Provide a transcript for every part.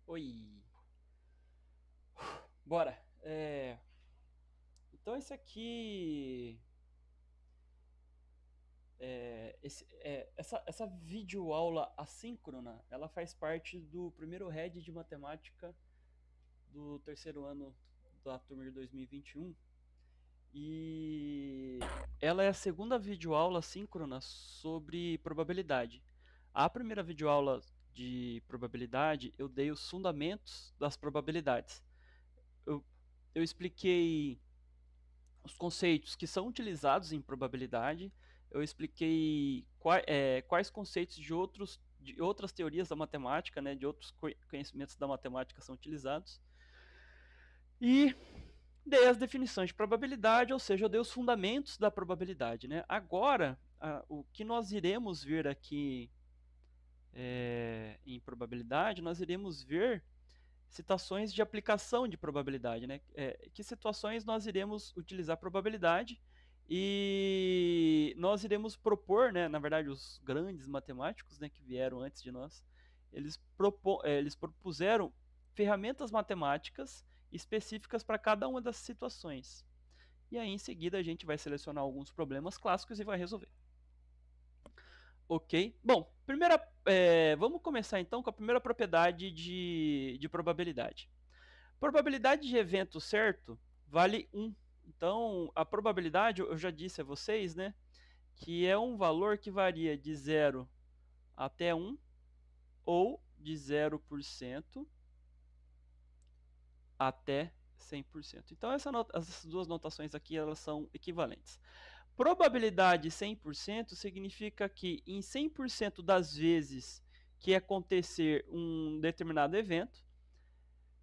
Oi, bora. Então esse aqui, essa videoaula assíncrona, ela faz parte do primeiro head de matemática do terceiro ano da turma de 2021 e ela é a segunda videoaula assíncrona sobre probabilidade. A primeira videoaula de probabilidade eu dei os fundamentos das probabilidades. Eu, eu expliquei os conceitos que são utilizados em probabilidade. Eu expliquei quais conceitos de outras teorias da matemática, né, de outros conhecimentos da matemática são utilizados. E dei as definições de probabilidade, ou seja, eu dei os fundamentos da probabilidade. Né? Agora, o que nós iremos ver aqui em probabilidade, nós iremos ver situações de aplicação de probabilidade, né? Que situações nós iremos utilizar probabilidade e nós iremos propor, né? Na verdade, os grandes matemáticos, né, que vieram antes de nós, eles propuseram ferramentas matemáticas específicas para cada uma das situações. E aí, em seguida, a gente vai selecionar alguns problemas clássicos e vai resolver. Ok? Bom, vamos começar então com a primeira propriedade de probabilidade. Probabilidade de evento certo vale 1. Então, a probabilidade, eu já disse a vocês, né, que é um valor que varia de 0 até 1 ou de 0% até 100%. Então, essas duas notações aqui elas são equivalentes. Probabilidade 100% significa que em 100% das vezes que acontecer um determinado evento,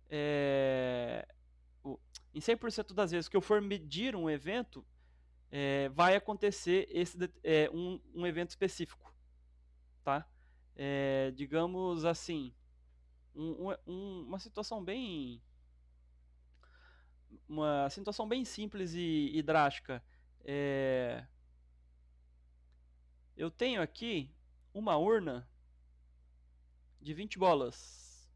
é, em 100% das vezes que eu for medir um evento, vai acontecer um evento específico, tá? Digamos assim, uma situação bem simples e drástica. É, eu tenho aqui uma urna de 20 bolas.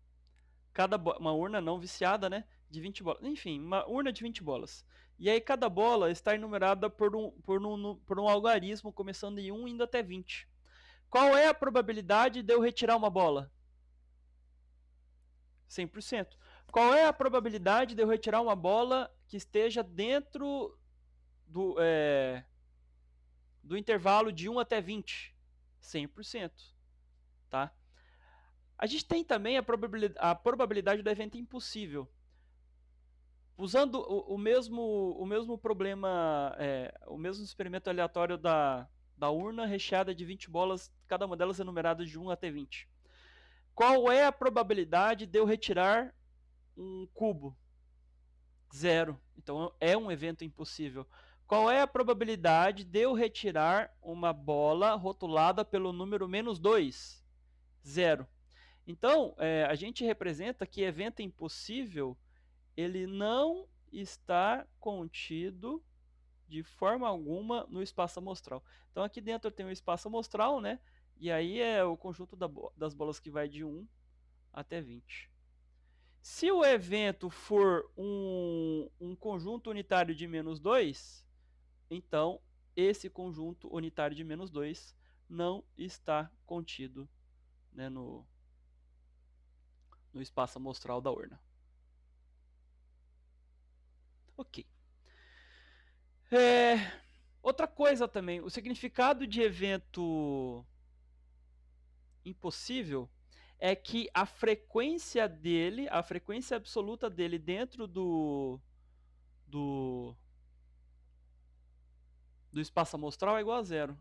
Uma urna não viciada, né? De 20 bolas. Enfim, uma urna de 20 bolas. E aí cada bola está enumerada por um algarismo começando em 1 indo até 20. Qual é a probabilidade de eu retirar uma bola? 100%. Qual é a probabilidade de eu retirar uma bola que esteja dentro do intervalo de 1 até 20? 100%. Tá? A gente tem também a probabilidade do evento impossível. Usando o mesmo problema, o mesmo experimento aleatório da urna recheada de 20 bolas, cada uma delas enumerada de 1 até 20. Qual é a probabilidade de eu retirar um cubo? Zero. Então é um evento impossível. Qual é a probabilidade de eu retirar uma bola rotulada pelo número -2? Zero. Então, a gente representa que evento impossível ele não está contido de forma alguma no espaço amostral. Então aqui dentro eu tenho o espaço amostral, né? E aí é o conjunto das bolas que vai de 1 até 20. Se o evento for um conjunto unitário de -2, então esse conjunto unitário de -2 não está contido, né, no espaço amostral da urna. Ok. Outra coisa também, o significado de evento impossível é que a frequência dele, a frequência absoluta dele dentro do, do espaço amostral é igual a zero.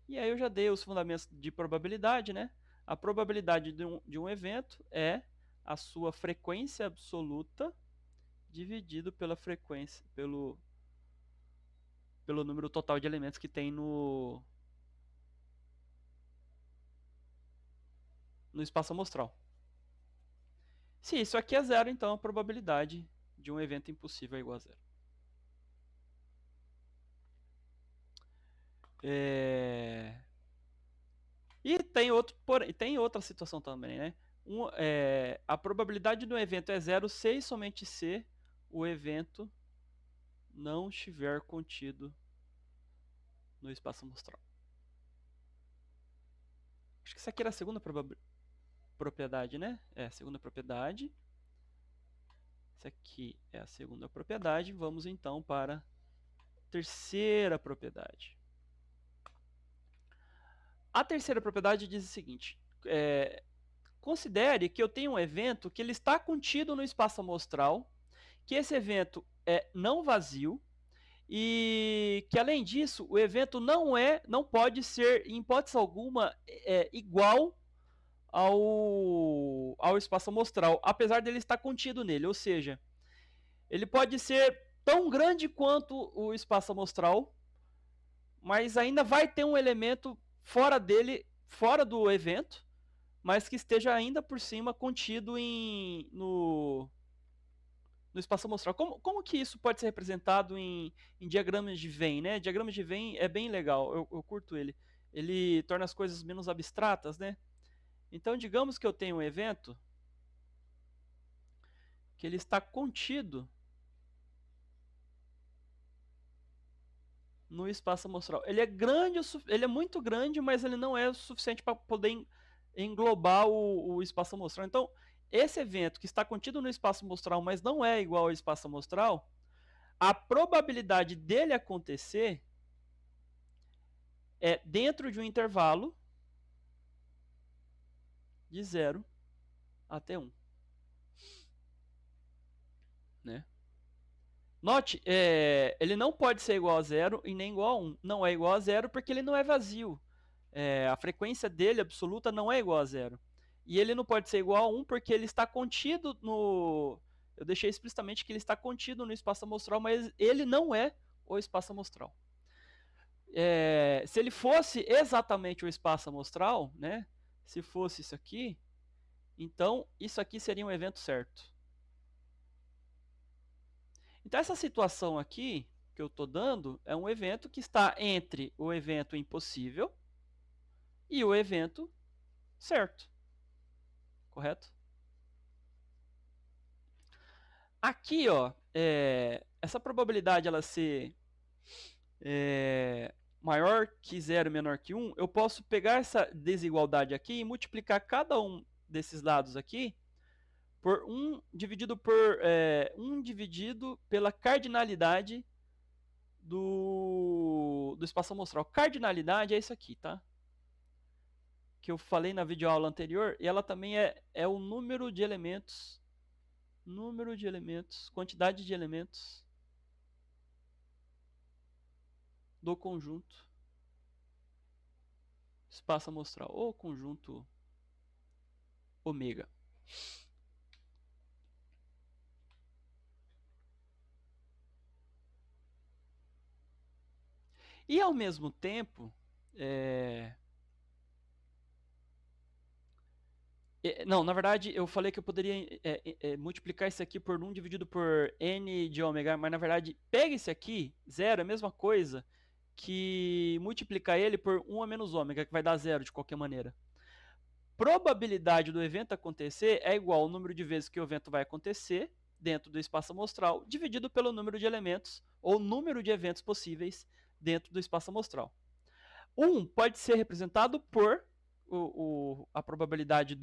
E aí eu já dei os fundamentos de probabilidade, né? A probabilidade de um evento é a sua frequência absoluta dividido pelo número total de elementos que tem no espaço amostral. Se isso aqui é zero, então a probabilidade de um evento impossível é igual a zero. E tem outra situação também, né? a probabilidade do evento é zero se e somente se o evento não estiver contido no espaço amostral. Acho que essa aqui era a segunda propriedade, né? É a segunda propriedade. Essa aqui é a segunda propriedade. Vamos então para a terceira propriedade. A terceira propriedade diz o seguinte: considere que eu tenho um evento que ele está contido no espaço amostral, que esse evento é não vazio e que, além disso, o evento não pode ser, em hipótese alguma, igual ao espaço amostral, apesar dele estar contido nele. Ou seja, ele pode ser tão grande quanto o espaço amostral, mas ainda vai ter um elemento fora dele, fora do evento, mas que esteja ainda por cima contido no espaço amostral. Como que isso pode ser representado em diagramas de Venn, né? Diagramas de Venn é bem legal, eu curto ele. Ele torna as coisas menos abstratas, né? Então, digamos que eu tenho um evento que ele está contido no espaço amostral. Ele é grande, ele é muito grande, mas ele não é o suficiente para poder englobar o espaço amostral. Então, esse evento que está contido no espaço amostral, mas não é igual ao espaço amostral, a probabilidade dele acontecer é dentro de um intervalo de 0 até 1. Né? Note, ele não pode ser igual a 0 e nem igual a 1. Não é igual a 0 porque ele não é vazio. A frequência dele absoluta não é igual a 0. E ele não pode ser igual a 1 porque ele está contido no... Eu deixei explicitamente que ele está contido no espaço amostral, mas ele não é o espaço amostral. Se ele fosse exatamente o espaço amostral, né? Se fosse isso aqui, então isso aqui seria um evento certo. Então essa situação aqui que eu estou dando é um evento que está entre o evento impossível e o evento certo. Correto? Aqui, ó, essa probabilidade ela ser maior que 0 e menor que 1, eu posso pegar essa desigualdade aqui e multiplicar cada um desses lados aqui por 1 dividido pela cardinalidade do espaço amostral. Cardinalidade é isso aqui, tá? Que eu falei na videoaula anterior, e ela também é o número de elementos, quantidade de elementos do conjunto espaço amostral, ou conjunto ômega. E ao mesmo tempo, não, na verdade eu falei que eu poderia multiplicar isso aqui por 1 dividido por n de ômega, mas na verdade pega esse aqui, 0, é a mesma coisa que multiplicar ele por 1 a menos ômega, que vai dar 0 de qualquer maneira. Probabilidade do evento acontecer é igual ao número de vezes que o evento vai acontecer dentro do espaço amostral, dividido pelo número de elementos ou número de eventos possíveis dentro do espaço amostral. 1 pode ser representado por a probabilidade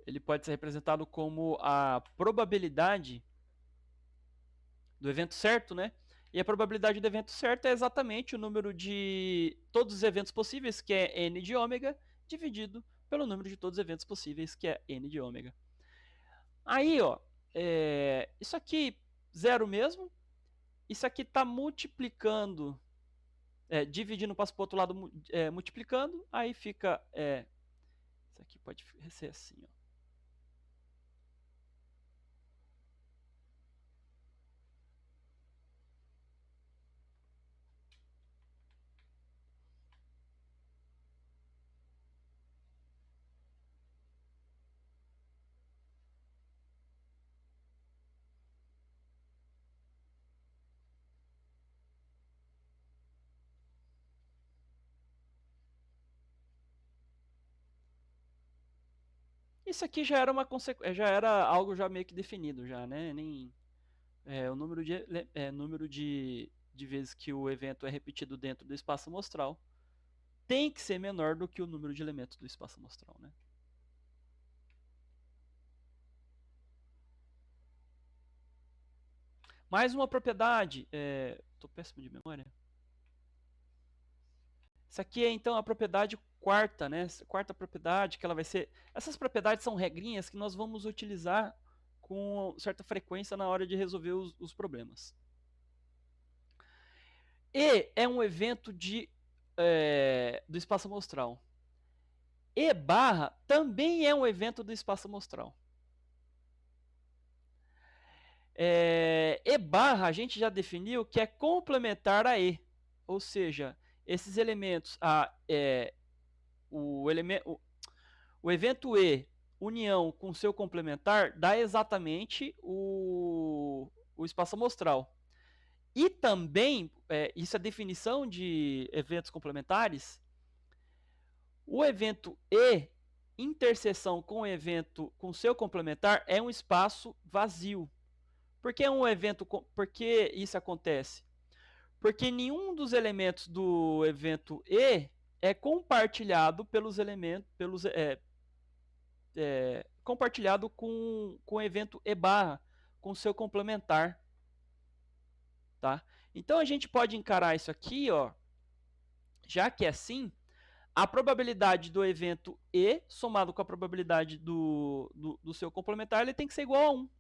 ele pode ser representado como a probabilidade do evento certo, né? E a probabilidade do evento certo é exatamente o número de todos os eventos possíveis, que é n de ômega, dividido pelo número de todos os eventos possíveis, que é n de ômega. Aí, ó, isso aqui, 0 mesmo. Isso aqui está multiplicando, dividindo, passo para o outro lado, multiplicando. Aí fica, isso aqui pode ser assim, ó. Isso aqui já era já era algo já meio que definido já, né? Nem o número de vezes que o evento é repetido dentro do espaço amostral tem que ser menor do que o número de elementos do espaço amostral, né? Mais uma propriedade, tô péssimo de memória. Isso aqui é então a propriedade quarta, né? Quarta propriedade que ela vai ser. Essas propriedades são regrinhas que nós vamos utilizar com certa frequência na hora de resolver os problemas. E é um evento do espaço amostral. E barra também é um evento do espaço amostral. E barra a gente já definiu que é complementar a E. Ou seja, esses elementos, o evento E união com seu complementar dá exatamente o espaço amostral. E também, isso é definição de eventos complementares, o evento E interseção com o evento com seu complementar é um espaço vazio. Por que por que isso acontece? Porque nenhum dos elementos do evento E é compartilhado pelos elementos, compartilhado com o evento E barra, com seu complementar. Tá? Então a gente pode encarar isso aqui, ó, já que é assim, a probabilidade do evento E somado com a probabilidade do seu complementar, ele tem que ser igual a 1.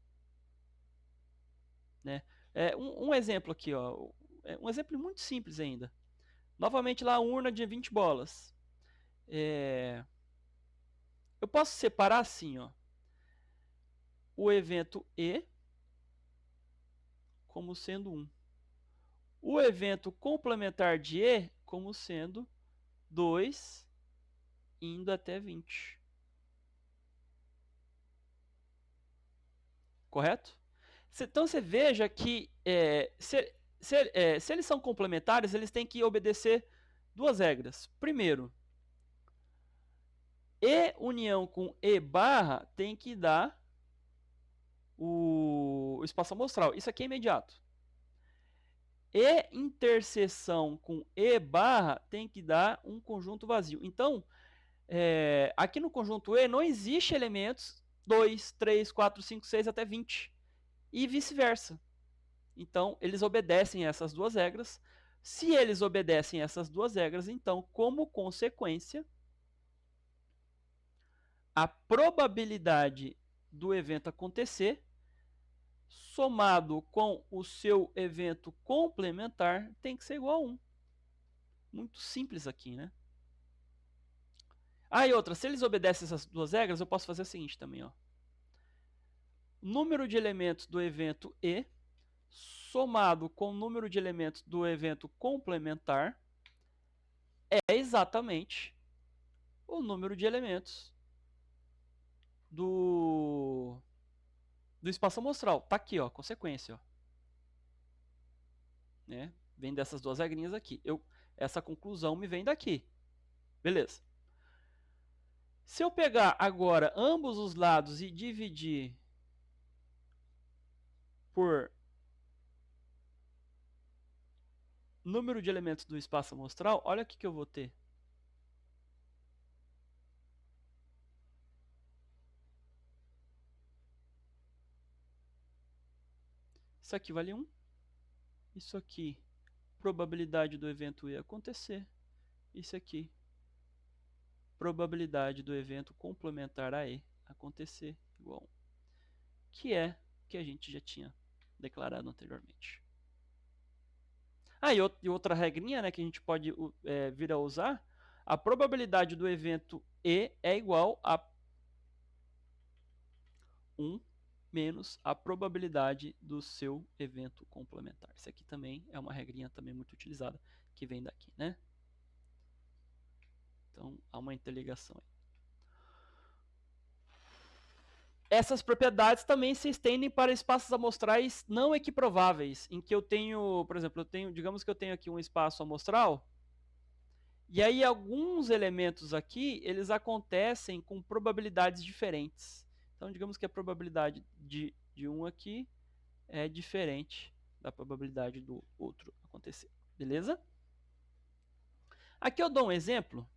Né? Um exemplo aqui, ó, um exemplo muito simples ainda. Novamente lá a urna de 20 bolas. Eu posso separar assim, ó, o evento E como sendo 1. O evento complementar de E como sendo 2 indo até 20. Correto? Então você veja que se eles são complementares, eles têm que obedecer duas regras. Primeiro, E união com E barra tem que dar o espaço amostral. Isso aqui é imediato. E interseção com E barra tem que dar um conjunto vazio. Então, aqui no conjunto E não existe elementos 2, 3, 4, 5, 6 até 20. E vice-versa. Então, eles obedecem essas duas regras. Se eles obedecem essas duas regras, então, como consequência, a probabilidade do evento acontecer, somado com o seu evento complementar, tem que ser igual a 1. Muito simples aqui, né? E outra, se eles obedecem essas duas regras, eu posso fazer o seguinte também, ó. Número de elementos do evento E somado com o número de elementos do evento complementar é exatamente o número de elementos do espaço amostral. Tá aqui, ó, consequência, ó. Né? Vem dessas duas regrinhas aqui. Essa conclusão me vem daqui. Beleza. Se eu pegar agora ambos os lados e dividir por número de elementos do espaço amostral, olha o que eu vou ter. Isso aqui vale 1. Isso aqui, probabilidade do evento E acontecer. Isso aqui, probabilidade do evento complementar a E acontecer igual a 1. Que é o que a gente já tinha declarado anteriormente. E outra regrinha, né, que a gente pode vir a usar, a probabilidade do evento E é igual a 1 menos a probabilidade do seu evento complementar. Isso aqui também é uma regrinha também muito utilizada, que vem daqui, né? Então, há uma interligação aí. Essas propriedades também se estendem para espaços amostrais não equiprováveis, em que eu tenho, por exemplo, digamos que eu tenho aqui um espaço amostral, E aí alguns elementos aqui, eles acontecem com probabilidades diferentes. Então, digamos que a probabilidade de um aqui é diferente da probabilidade do outro acontecer. Beleza? Aqui eu dou um exemplo.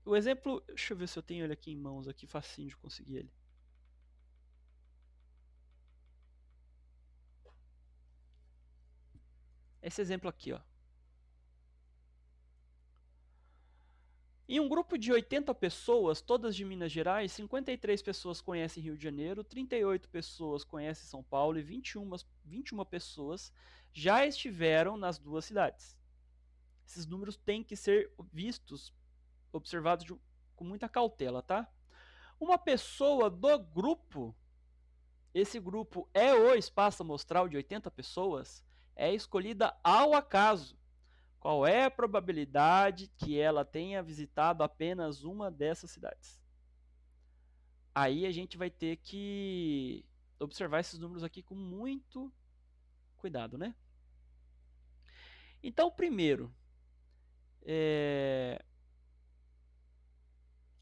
O exemplo, deixa eu ver se eu tenho ele aqui em mãos, aqui facinho de conseguir ele. Esse exemplo aqui, ó. Em um grupo de 80 pessoas, todas de Minas Gerais, 53 pessoas conhecem Rio de Janeiro, 38 pessoas conhecem São Paulo e 21 pessoas já estiveram nas duas cidades. Esses números têm que ser vistos, observados com muita cautela, tá? Uma pessoa do grupo, esse grupo é o espaço amostral de 80 pessoas, é escolhida ao acaso. Qual é a probabilidade que ela tenha visitado apenas uma dessas cidades? Aí a gente vai ter que observar esses números aqui com muito cuidado, né? Então, primeiro,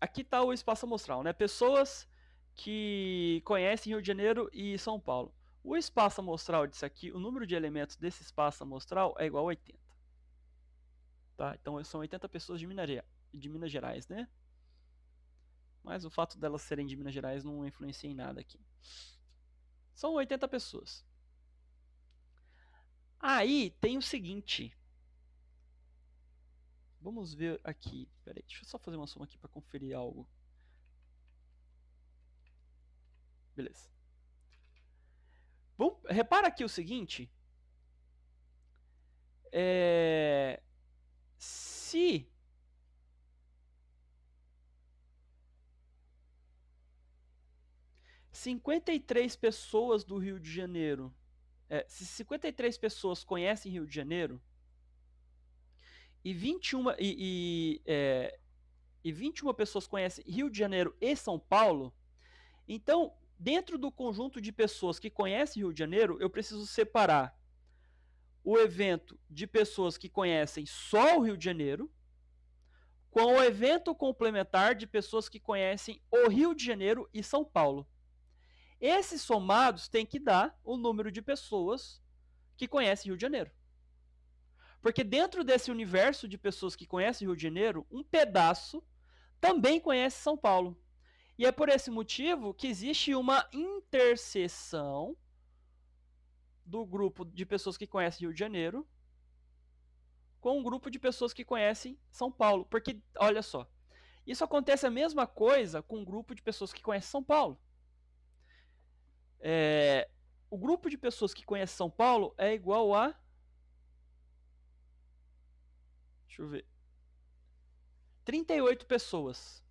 aqui está o espaço amostral, né? Pessoas que conhecem Rio de Janeiro e São Paulo. O espaço amostral disso aqui, o número de elementos desse espaço amostral é igual a 80. Tá? Então são 80 pessoas de Minas Gerais, né? Mas o fato delas serem de Minas Gerais não influencia em nada aqui. São 80 pessoas. Aí tem o seguinte. Vamos ver aqui. Peraí, deixa eu só fazer uma soma aqui para conferir algo. Beleza. Bom, repara aqui o seguinte. Se (53) pessoas do Rio de Janeiro, se 53 pessoas conhecem Rio de Janeiro e 21 pessoas conhecem Rio de Janeiro e São Paulo, então, dentro do conjunto de pessoas que conhecem Rio de Janeiro, eu preciso separar o evento de pessoas que conhecem só o Rio de Janeiro com o evento complementar de pessoas que conhecem o Rio de Janeiro e São Paulo. Esses somados têm que dar o número de pessoas que conhecem Rio de Janeiro. Porque dentro desse universo de pessoas que conhecem Rio de Janeiro, um pedaço também conhece São Paulo. E é por esse motivo que existe uma interseção do grupo de pessoas que conhecem Rio de Janeiro com um grupo de pessoas que conhecem São Paulo. Porque, olha só, isso acontece a mesma coisa com um grupo de pessoas que conhecem São Paulo. O grupo de pessoas que conhecem São Paulo é igual a... Deixa eu ver. 38 pessoas.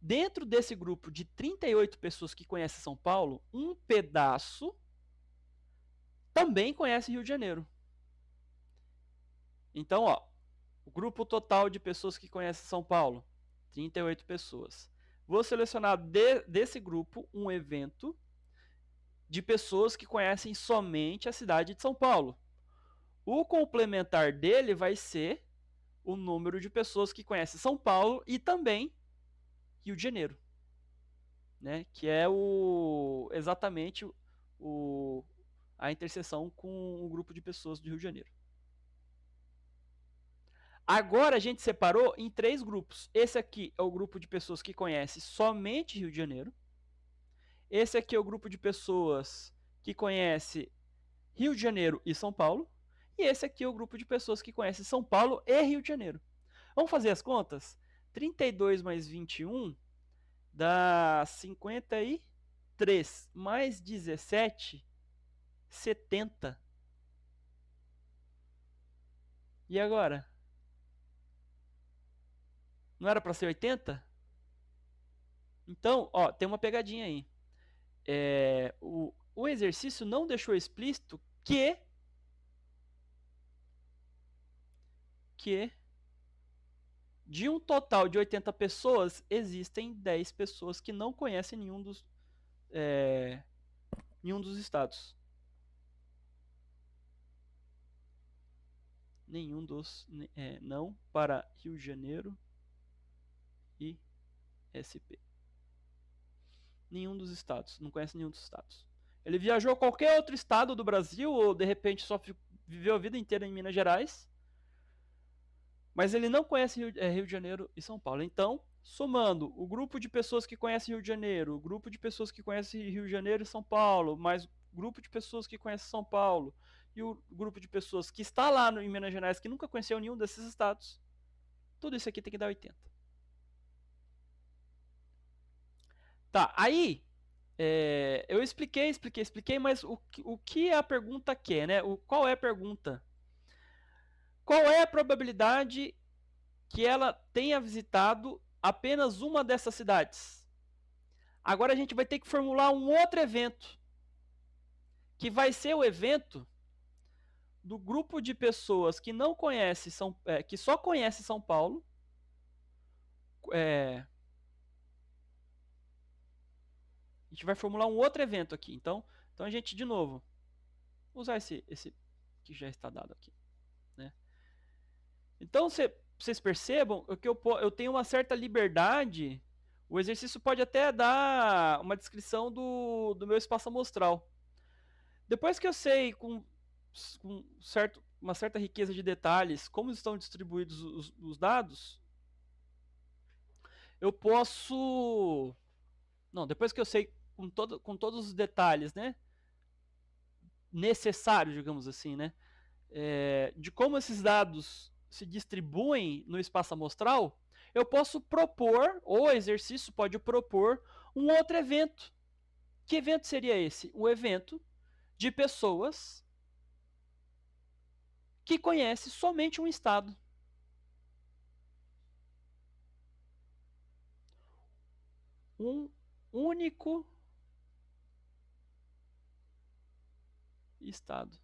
Dentro desse grupo de 38 pessoas que conhecem São Paulo, um pedaço também conhece Rio de Janeiro. Então, ó, o grupo total de pessoas que conhecem São Paulo, 38 pessoas. Vou selecionar desse grupo um evento de pessoas que conhecem somente a cidade de São Paulo. O complementar dele vai ser o número de pessoas que conhecem São Paulo e também Rio de Janeiro, né? Que é exatamente a interseção com o grupo de pessoas do Rio de Janeiro. Agora a gente separou em 3 grupos. Esse aqui é o grupo de pessoas que conhecem somente Rio de Janeiro. Esse aqui é o grupo de pessoas que conhece Rio de Janeiro e São Paulo. E esse aqui é o grupo de pessoas que conhecem São Paulo e Rio de Janeiro. Vamos fazer as contas? 32 mais 21 dá 53 mais 17, 70. E agora? Não era para ser 80? Então, ó, tem uma pegadinha aí. O exercício não deixou explícito que de um total de 80 pessoas, existem 10 pessoas que não conhecem nenhum dos estados. Nenhum dos não para Rio de Janeiro e SP. Nenhum dos estados, não conhece nenhum dos estados. Ele viajou a qualquer outro estado do Brasil ou de repente só viveu a vida inteira em Minas Gerais, mas ele não conhece Rio de Janeiro e São Paulo. Então, somando o grupo de pessoas que conhecem Rio de Janeiro, o grupo de pessoas que conhecem Rio de Janeiro e São Paulo, mais o grupo de pessoas que conhecem São Paulo e o grupo de pessoas que está lá em Minas Gerais que nunca conheceu nenhum desses estados, tudo isso aqui tem que dar 80. Tá, aí eu expliquei, mas o que a pergunta quer, né? Qual é a pergunta? Qual é a probabilidade que ela tenha visitado apenas uma dessas cidades? Agora a gente vai ter que formular um outro evento, que vai ser o evento do grupo de pessoas que não conhece que só conhece São Paulo. A gente vai formular um outro evento aqui. Então a gente, de novo, usar esse que já está dado aqui, né? Então vocês percebam que eu tenho uma certa liberdade. O exercício pode até dar uma descrição do meu espaço amostral. Depois que eu sei com uma certa riqueza de detalhes como estão distribuídos os dados, eu posso. Não, depois que eu sei com todos os detalhes, né? Necessários, digamos assim, né? De como esses dados se distribuem no espaço amostral, eu posso propor, ou o exercício pode propor, um outro evento. Que evento seria esse? O evento de pessoas que conhecem somente um estado. Um único estado.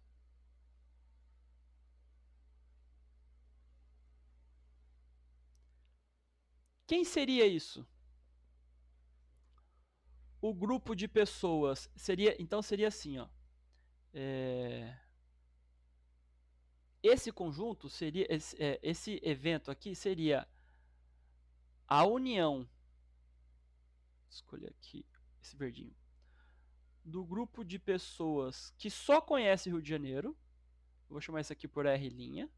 Quem seria isso? O grupo de pessoas seria, então seria assim, ó. Esse conjunto seria esse evento aqui seria a união. Escolher aqui esse verdinho. Do grupo de pessoas que só conhece Rio de Janeiro. Vou chamar isso aqui por R'.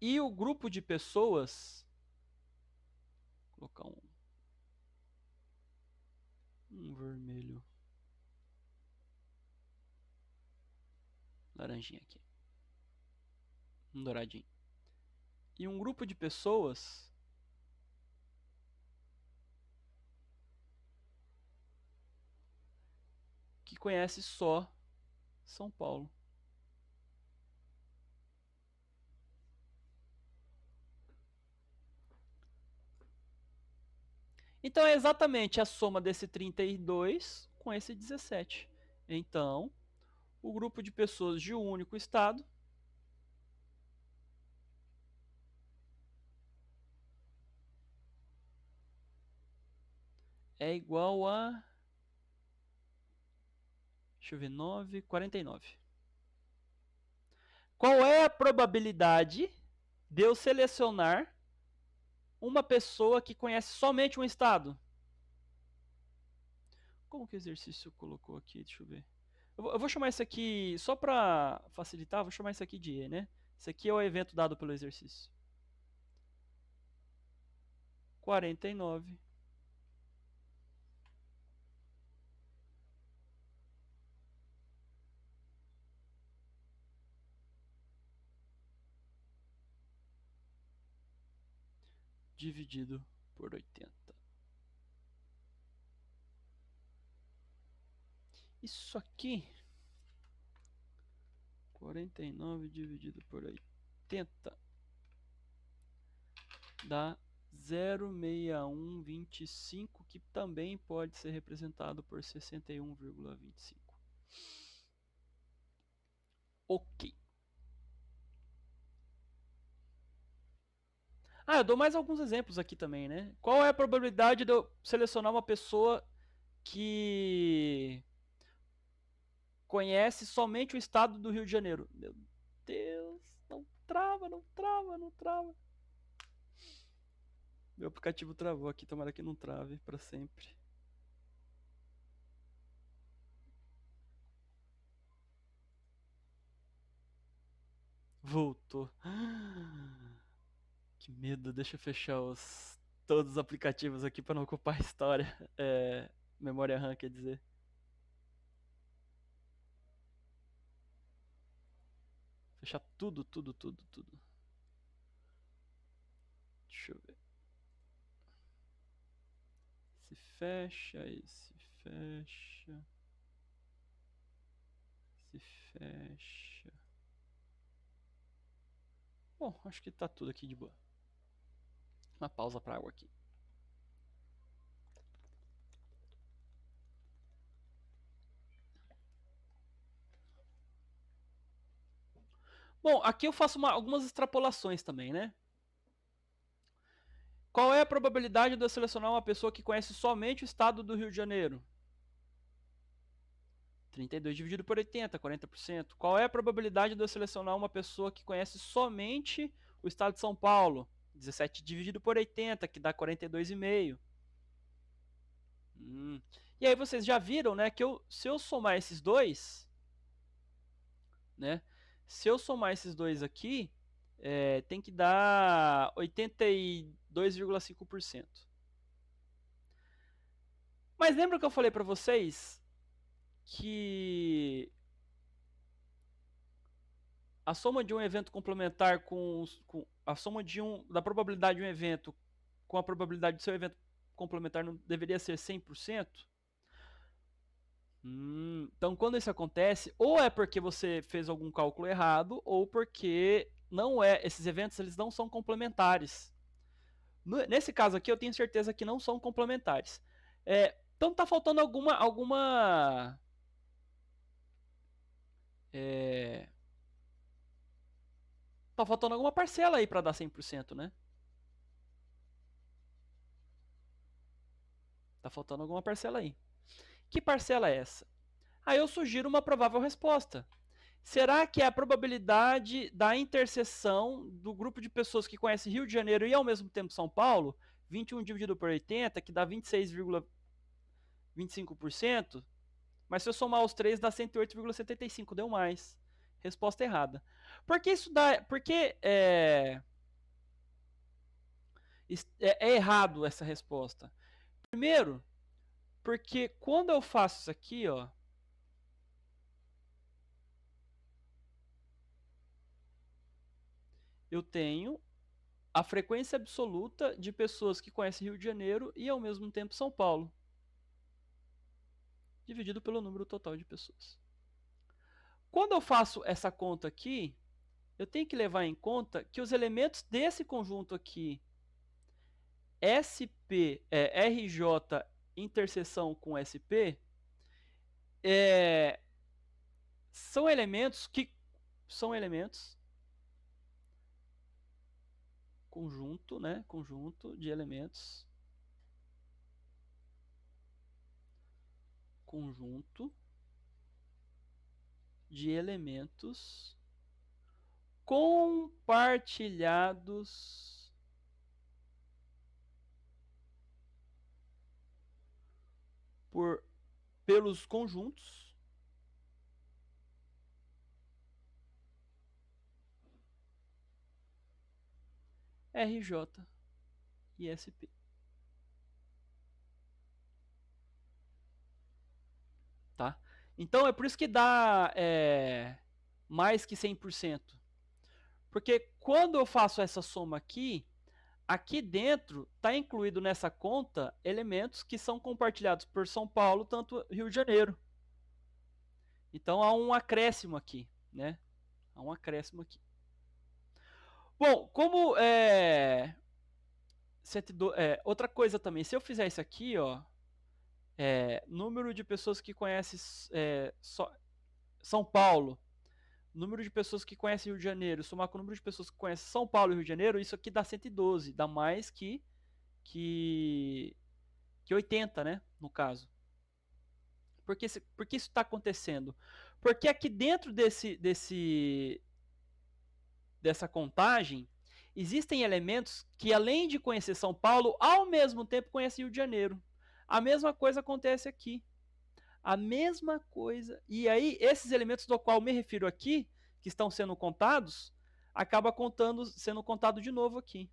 E o grupo de pessoas. Vou colocar um vermelho. Laranjinha aqui. Um douradinho. E um grupo de pessoas que conhece só São Paulo. Então é exatamente a soma desse 32 com esse 17. Então, o grupo de pessoas de um único estado é igual a, deixa eu ver, 9, 49. Qual é a probabilidade de eu selecionar uma pessoa que conhece somente um estado? Como que o exercício colocou aqui? Deixa eu ver. Eu vou chamar isso aqui, só para facilitar, vou chamar isso aqui de E, né? Isso aqui é o evento dado pelo exercício. 49. Dividido por 80. Isso aqui, 49 dividido por 80, dá 0,6125, que também pode ser representado por 61,25. Ok. Eu dou mais alguns exemplos aqui também, né? Qual é a probabilidade de eu selecionar uma pessoa que conhece somente o estado do Rio de Janeiro? Meu Deus. trava, não trava, não trava. Meu aplicativo travou aqui, tomara que não trave para sempre. Voltou. Que medo, deixa eu fechar todos os aplicativos aqui para não ocupar a história. Memória RAM, quer dizer. Fechar tudo, tudo, tudo, tudo. Deixa eu ver. Se fecha, esse fecha. Se fecha. Bom, acho que tá tudo aqui de boa. Uma pausa para água aqui. Bom, aqui eu faço algumas extrapolações também, né? Qual é a probabilidade de eu selecionar uma pessoa que conhece somente o estado do Rio de Janeiro? 32 dividido por 80, 40%. Qual é a probabilidade de eu selecionar uma pessoa que conhece somente o estado de São Paulo? 17 dividido por 80, que dá 42,5. E aí vocês já viram, né, que se eu somar esses dois, né, se eu somar esses dois aqui, tem que dar 82,5%. Mas lembra que eu falei para vocês que a soma de um evento complementar com a soma da probabilidade de um evento com a probabilidade do seu evento complementar não deveria ser 100%? Então, quando isso acontece, ou é porque você fez algum cálculo errado, ou porque esses eventos eles não são complementares. Nesse caso aqui, eu tenho certeza que não são complementares. Então, está faltando alguma tá faltando alguma parcela aí para dar 100%, né? Tá faltando alguma parcela aí. Que parcela é essa? Aí eu sugiro uma provável resposta. Será que é a probabilidade da interseção do grupo de pessoas que conhece Rio de Janeiro e ao mesmo tempo São Paulo, 21 dividido por 80, que dá 26,25%, mas se eu somar os três dá 108,75, deu mais. Resposta errada. Por que isso dá? Porque é errado essa resposta. Primeiro, porque quando eu faço isso aqui, ó, eu tenho a frequência absoluta de pessoas que conhecem Rio de Janeiro e ao mesmo tempo São Paulo, dividido pelo número total de pessoas. Quando eu faço essa conta aqui, eu tenho que levar em conta que os elementos desse conjunto aqui, RJ interseção com SP, são elementos conjunto, né? Conjunto de elementos. Conjunto de elementos compartilhados pelos conjuntos RJ e SP. Tá? Então é por isso que dá mais que 100%. Porque quando eu faço essa soma aqui dentro está incluído nessa conta elementos que são compartilhados por São Paulo, tanto Rio de Janeiro. Então há um acréscimo aqui, né? Há um acréscimo aqui. Bom, como outra coisa também, se eu fizer isso aqui, ó, número de pessoas que conhecem São Paulo, número de pessoas que conhecem Rio de Janeiro, somar com o número de pessoas que conhecem São Paulo e Rio de Janeiro, isso aqui dá 112, dá mais que 80, né, no caso. Por que isso está acontecendo? Porque aqui dentro desse dessa contagem, existem elementos que, além de conhecer São Paulo, ao mesmo tempo conhecem Rio de Janeiro. A mesma coisa acontece aqui. A mesma coisa. E aí, esses elementos do qual me refiro aqui, que estão sendo contados, acaba sendo contado de novo aqui.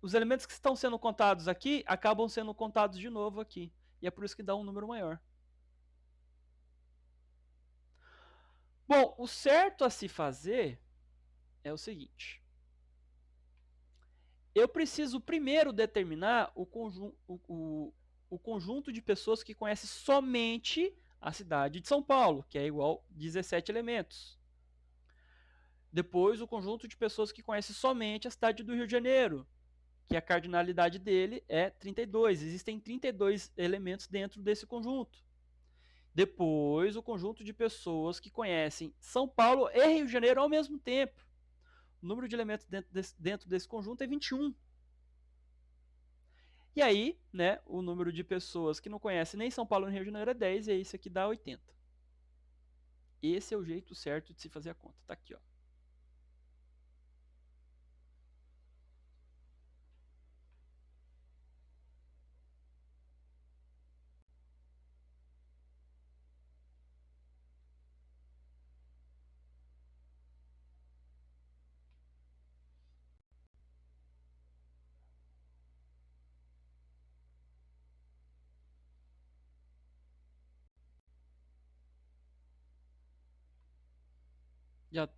Os elementos que estão sendo contados aqui acabam sendo contados de novo aqui. E é por isso que dá um número maior. Bom, o certo a se fazer é o seguinte. Eu preciso primeiro determinar o conjunto de pessoas que conhecem somente a cidade de São Paulo, que é igual 17 elementos. Depois, o conjunto de pessoas que conhecem somente a cidade do Rio de Janeiro, que a cardinalidade dele é 32. Existem 32 elementos dentro desse conjunto. Depois, o conjunto de pessoas que conhecem São Paulo e Rio de Janeiro ao mesmo tempo. O número de elementos dentro desse conjunto é 21. E aí, né, o número de pessoas que não conhecem nem São Paulo nem Rio de Janeiro é 10, e aí isso aqui dá 80. Esse é o jeito certo de se fazer a conta. Tá aqui, ó.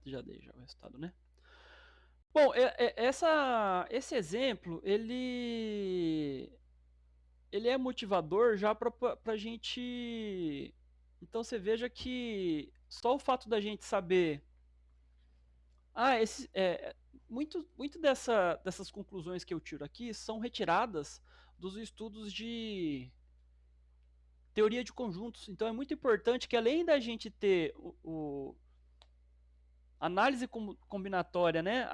Já dei já o resultado, né? Bom, esse exemplo, ele é motivador já para a gente... Então você veja que só o fato da gente saber... muito dessas conclusões que eu tiro aqui são retiradas dos estudos de teoria de conjuntos. Então é muito importante que, além da gente ter o análise combinatória, né?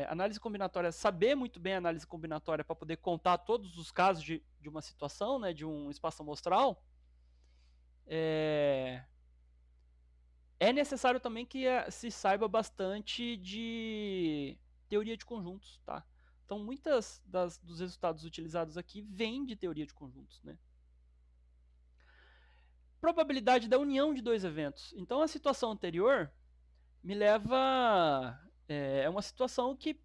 Análise combinatória, saber muito bem a análise combinatória para poder contar todos os casos de uma situação, né? De um espaço amostral, é necessário também que se saiba bastante de teoria de conjuntos, tá? Então, muitas dos resultados utilizados aqui vêm de teoria de conjuntos, né? Probabilidade da união de dois eventos. Então, a situação anterior me leva... É uma situação que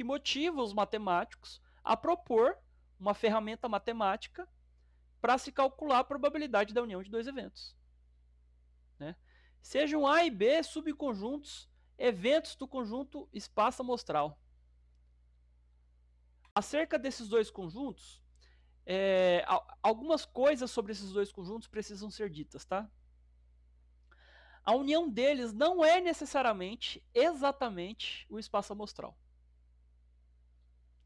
motiva os matemáticos a propor uma ferramenta matemática para se calcular a probabilidade da união de dois eventos, né? Sejam A e B subconjuntos, eventos do conjunto espaço amostral. Acerca desses dois conjuntos, algumas coisas sobre esses dois conjuntos precisam ser ditas, tá? A união deles não é necessariamente exatamente o espaço amostral.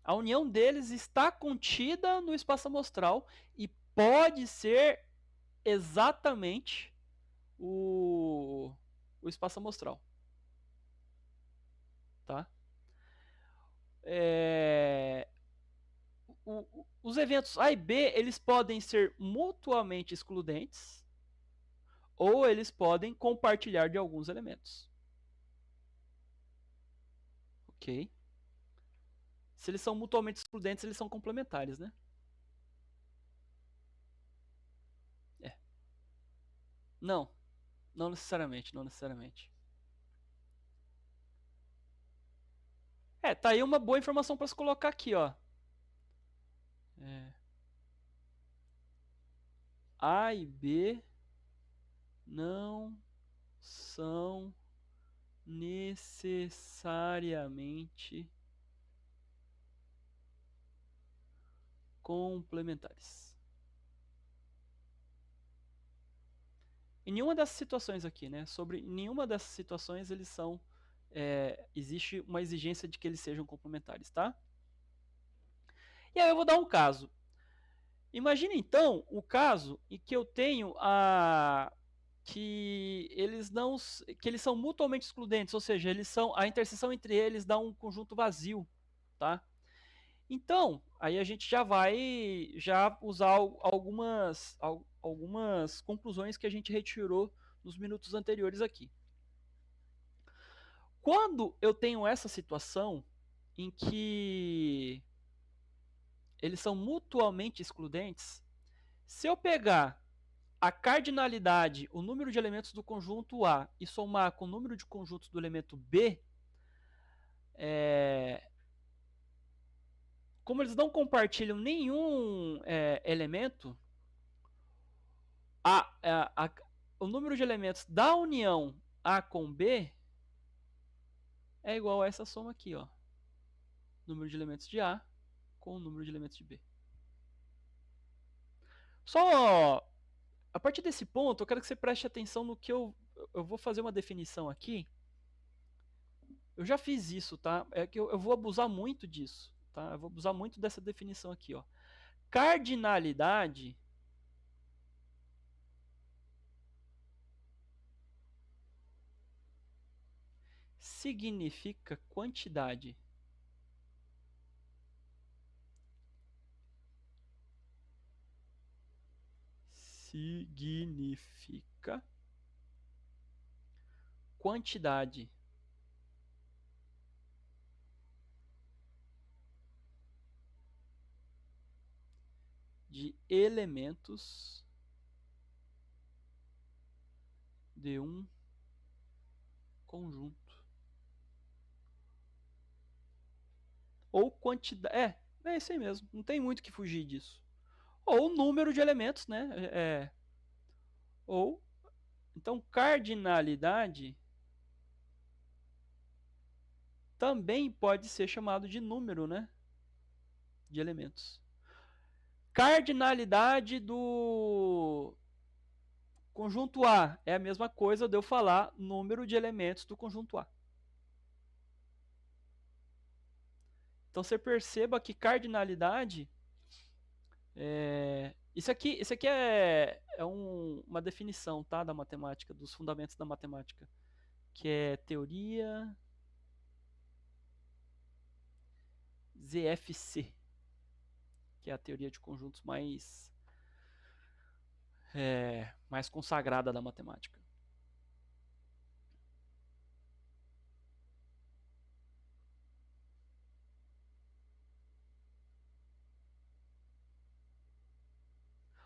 A união deles está contida no espaço amostral e pode ser exatamente o espaço amostral, tá? Os eventos A e B, eles podem ser mutuamente excludentes ou eles podem compartilhar de alguns elementos. Ok? Se eles são mutuamente excludentes, eles são complementares, né? Não, não necessariamente, não necessariamente. Tá aí uma boa informação para se colocar aqui, ó. A e B não são necessariamente complementares. Em nenhuma dessas situações aqui, né? Sobre nenhuma dessas situações eles são... existe uma exigência de que eles sejam complementares, tá? E aí eu vou dar um caso. Imagine então o caso em que eu tenho que eles são mutuamente excludentes, ou seja, a interseção entre eles dá um conjunto vazio, tá? Então, aí a gente já vai usar algumas conclusões que a gente retirou nos minutos anteriores aqui. Quando eu tenho essa situação em que eles são mutuamente excludentes, se eu pegar a cardinalidade, o número de elementos do conjunto A, e somar com o número de conjuntos do elemento B, como eles não compartilham nenhum elemento, o número de elementos da união A com B é igual a essa soma aqui, ó. Número de elementos de A com o número de elementos de B. Só a partir desse ponto, eu quero que você preste atenção no que eu vou fazer uma definição aqui. Eu já fiz isso, tá? É que eu vou abusar muito disso, tá? Eu vou abusar muito dessa definição aqui, ó. Cardinalidade significa quantidade. Significa quantidade. De elementos de um conjunto. Ou quantidade. É isso aí mesmo. Não tem muito que fugir disso. Ou número de elementos, né? Ou. Então, cardinalidade também pode ser chamado de número, né? De elementos. Cardinalidade do conjunto A é a mesma coisa de eu falar número de elementos do conjunto A. Então você perceba que cardinalidade isso aqui é uma definição, tá, da matemática, dos fundamentos da matemática, que é teoria ZFC, que é a teoria de conjuntos mais consagrada da matemática.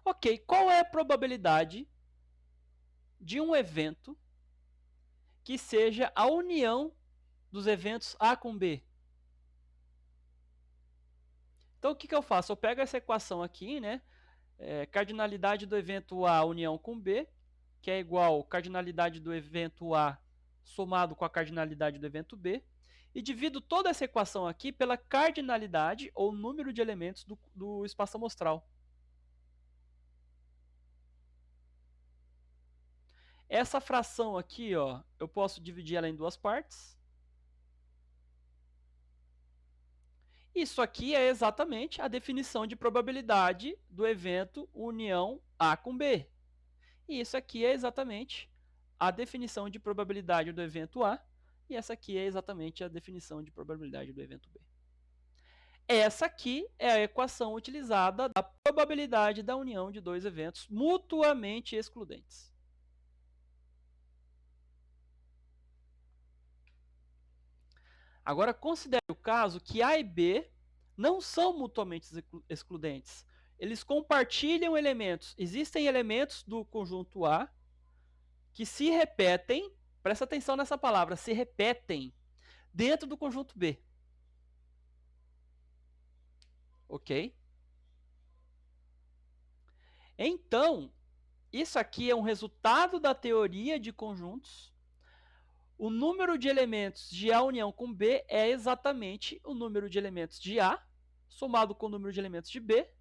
Ok, qual é a probabilidade de um evento que seja a união dos eventos A com B? Então, o que eu faço? Eu pego essa equação aqui, né? Cardinalidade do evento A união com B, que é igual a cardinalidade do evento A somado com a cardinalidade do evento B, e divido toda essa equação aqui pela cardinalidade, ou número de elementos do espaço amostral. Essa fração aqui, ó, eu posso dividir ela em duas partes. Isso aqui é exatamente a definição de probabilidade do evento união A com B. E isso aqui é exatamente a definição de probabilidade do evento A, e essa aqui é exatamente a definição de probabilidade do evento B. Essa aqui é a equação utilizada da probabilidade da união de dois eventos mutuamente excludentes. Agora, considere o caso que A e B não são mutuamente excludentes. Eles compartilham elementos. Existem elementos do conjunto A que se repetem, presta atenção nessa palavra, se repetem dentro do conjunto B. Ok? Então, isso aqui é um resultado da teoria de conjuntos. O número de elementos de A união com B é exatamente o número de elementos de A, somado com o número de elementos de B,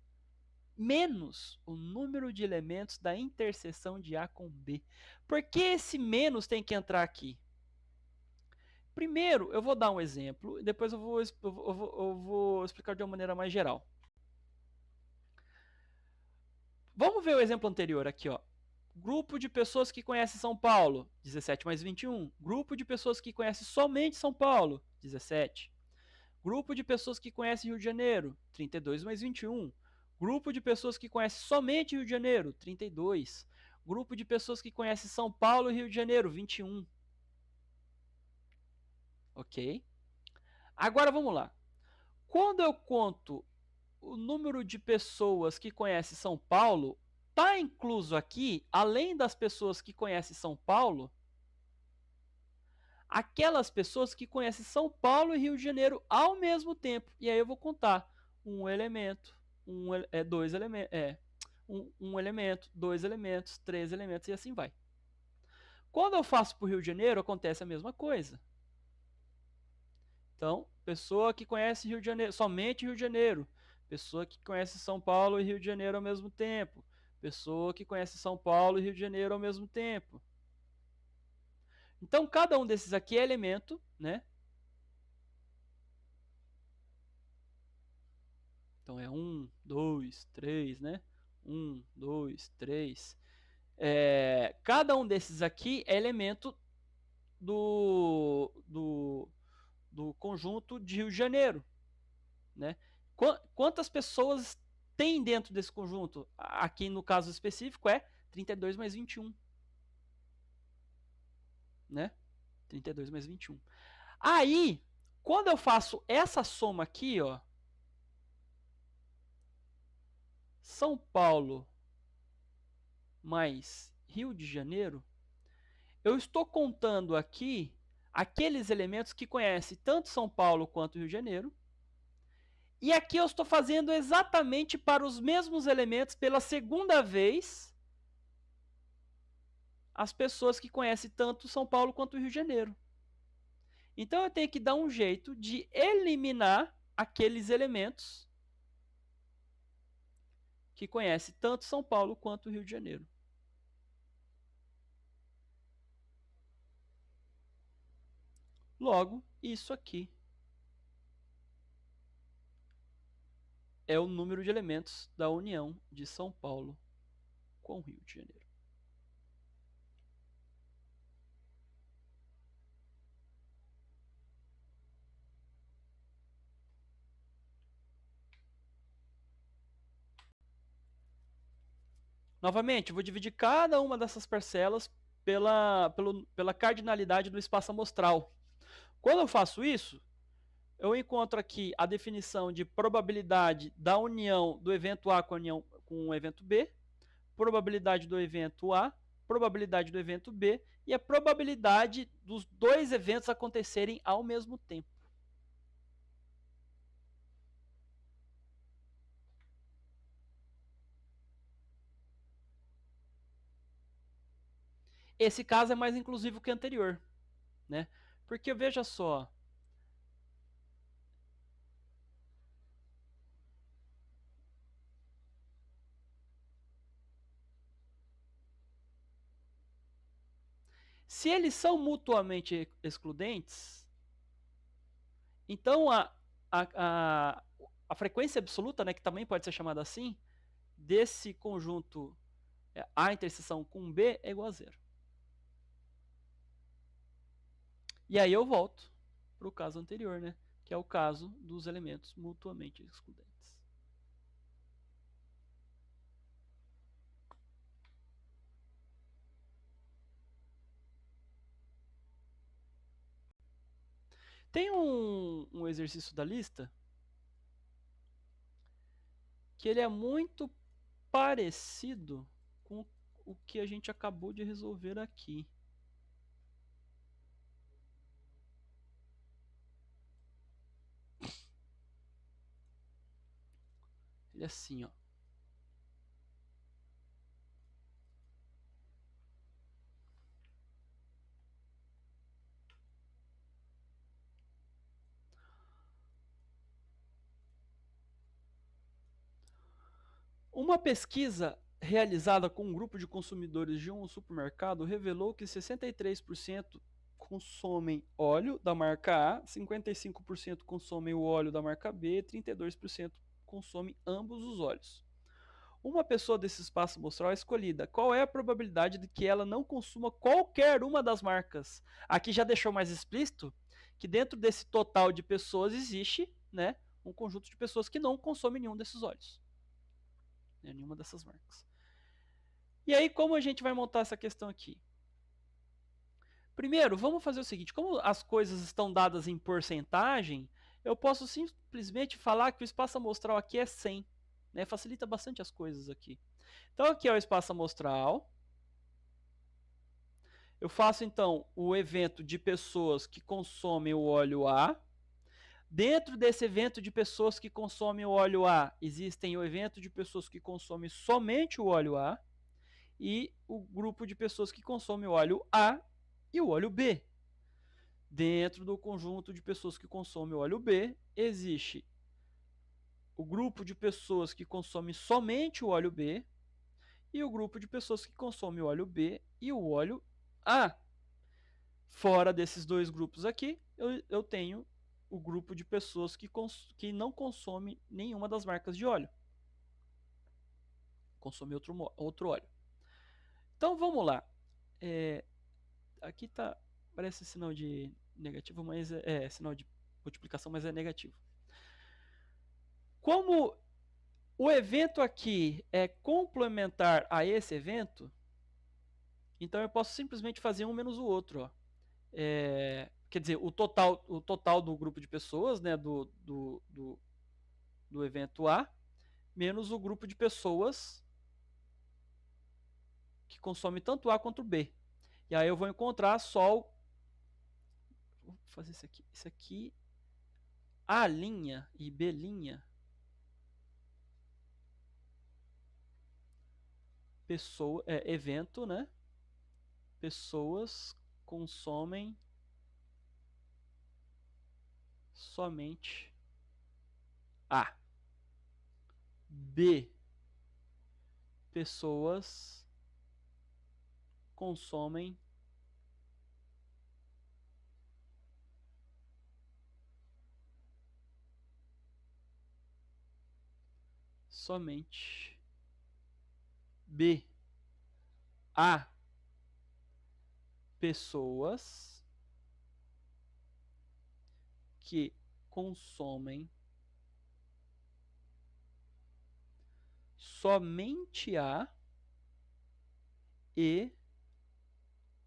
menos o número de elementos da interseção de A com B. Por que esse menos tem que entrar aqui? Primeiro, eu vou dar um exemplo, e depois eu vou explicar de uma maneira mais geral. Vamos ver o exemplo anterior aqui, ó. Grupo de pessoas que conhecem São Paulo, 17 mais 21. Grupo de pessoas que conhecem somente São Paulo, 17. Grupo de pessoas que conhecem Rio de Janeiro, 32 mais 21. Grupo de pessoas que conhecem somente Rio de Janeiro, 32. Grupo de pessoas que conhecem São Paulo e Rio de Janeiro, 21. ok? Agora vamos lá. Quando eu conto o número de pessoas que conhecem São Paulo, está incluso aqui, além das pessoas que conhecem São Paulo, aquelas pessoas que conhecem São Paulo e Rio de Janeiro ao mesmo tempo. E aí eu vou contar um elemento, dois elementos, um elemento, dois elementos, três elementos e assim vai. Quando eu faço para o Rio de Janeiro, acontece a mesma coisa. Então, pessoa que conhece Rio de Janeiro, somente Rio de Janeiro. Pessoa que conhece São Paulo e Rio de Janeiro ao mesmo tempo. Pessoa que conhece São Paulo e Rio de Janeiro ao mesmo tempo. Então, cada um desses aqui é elemento, né? Então, é 1, 2, 3, né? 1, 2, 3. Cada um desses aqui é elemento do conjunto de Rio de Janeiro, né? Quantas pessoas tem dentro desse conjunto? Aqui no caso específico é 32 mais 21, né? 32 mais 21. Aí, quando eu faço essa soma aqui, ó, São Paulo mais Rio de Janeiro, eu estou contando aqui aqueles elementos que conhecem tanto São Paulo quanto Rio de Janeiro. E aqui eu estou fazendo exatamente para os mesmos elementos pela segunda vez as pessoas que conhecem tanto São Paulo quanto o Rio de Janeiro. Então eu tenho que dar um jeito de eliminar aqueles elementos que conhecem tanto São Paulo quanto o Rio de Janeiro. Logo, isso aqui é o número de elementos da união de São Paulo com o Rio de Janeiro. Novamente, eu vou dividir cada uma dessas parcelas pela cardinalidade do espaço amostral. Quando eu faço isso, eu encontro aqui a definição de probabilidade da união do evento A com o evento B, probabilidade do evento A, probabilidade do evento B e a probabilidade dos dois eventos acontecerem ao mesmo tempo. Esse caso é mais inclusivo que o anterior, né? Porque veja só, se eles são mutuamente excludentes, então a frequência absoluta, né, que também pode ser chamada assim, desse conjunto A interseção com B é igual a zero. E aí eu volto para o caso anterior, né, que é o caso dos elementos mutuamente excludentes. Tem um exercício da lista que ele é muito parecido com o que a gente acabou de resolver aqui. Ele é assim, ó. Uma pesquisa realizada com um grupo de consumidores de um supermercado revelou que 63% consomem óleo da marca A, 55% consomem o óleo da marca B e 32% consomem ambos os óleos. Uma pessoa desse espaço amostral é escolhida. Qual é a probabilidade de que ela não consuma qualquer uma das marcas? Aqui já deixou mais explícito que dentro desse total de pessoas existe, né, um conjunto de pessoas que não consomem nenhum desses óleos, né, nenhuma dessas marcas. E aí, como a gente vai montar essa questão aqui? Primeiro, vamos fazer o seguinte, como as coisas estão dadas em porcentagem, eu posso simplesmente falar que o espaço amostral aqui é 100, né? Facilita bastante as coisas aqui. Então aqui é o espaço amostral. Eu faço então o evento de pessoas que consomem o óleo A. Dentro desse evento de pessoas que consomem o óleo A, existem o evento de pessoas que consomem somente o óleo A e o grupo de pessoas que consomem o óleo A e o óleo B. Dentro do conjunto de pessoas que consomem o óleo B, existe o grupo de pessoas que consomem somente o óleo B e o grupo de pessoas que consomem o óleo B e o óleo A. Fora desses dois grupos aqui, eu tenho o grupo de pessoas que não consomem nenhuma das marcas de óleo. Consome outro óleo. Então vamos lá. Aqui tá, parece sinal de negativo, mas é sinal de multiplicação, mas é negativo. Como o evento aqui é complementar a esse evento, então eu posso simplesmente fazer um menos o outro. Ó. Quer dizer, o total do grupo de pessoas, né, do evento A, menos o grupo de pessoas que consome tanto A quanto B. E aí eu vou encontrar só vou fazer isso aqui. Isso aqui, A' e B', evento, né? Pessoas consomem somente A. B. Pessoas consomem somente B. A. Pessoas que consomem somente A e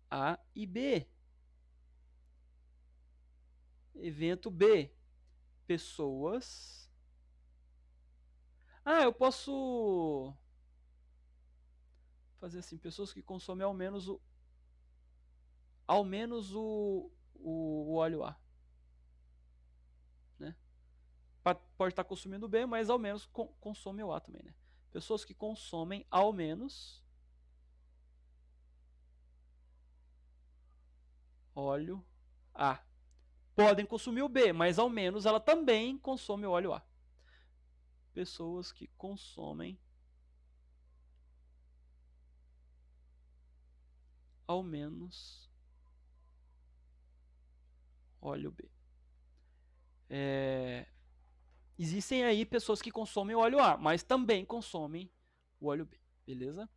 A e B. Evento B. Pessoas. Eu posso fazer assim, pessoas que consomem ao menos o óleo A. Né? Pode estar consumindo B, mas ao menos consome o A também. Né? Pessoas que consomem ao menos óleo A. Podem consumir o B, mas ao menos ela também consome o óleo A. Pessoas que consomem ao menos óleo B. Existem aí pessoas que consomem o óleo A, mas também consomem o óleo B, beleza?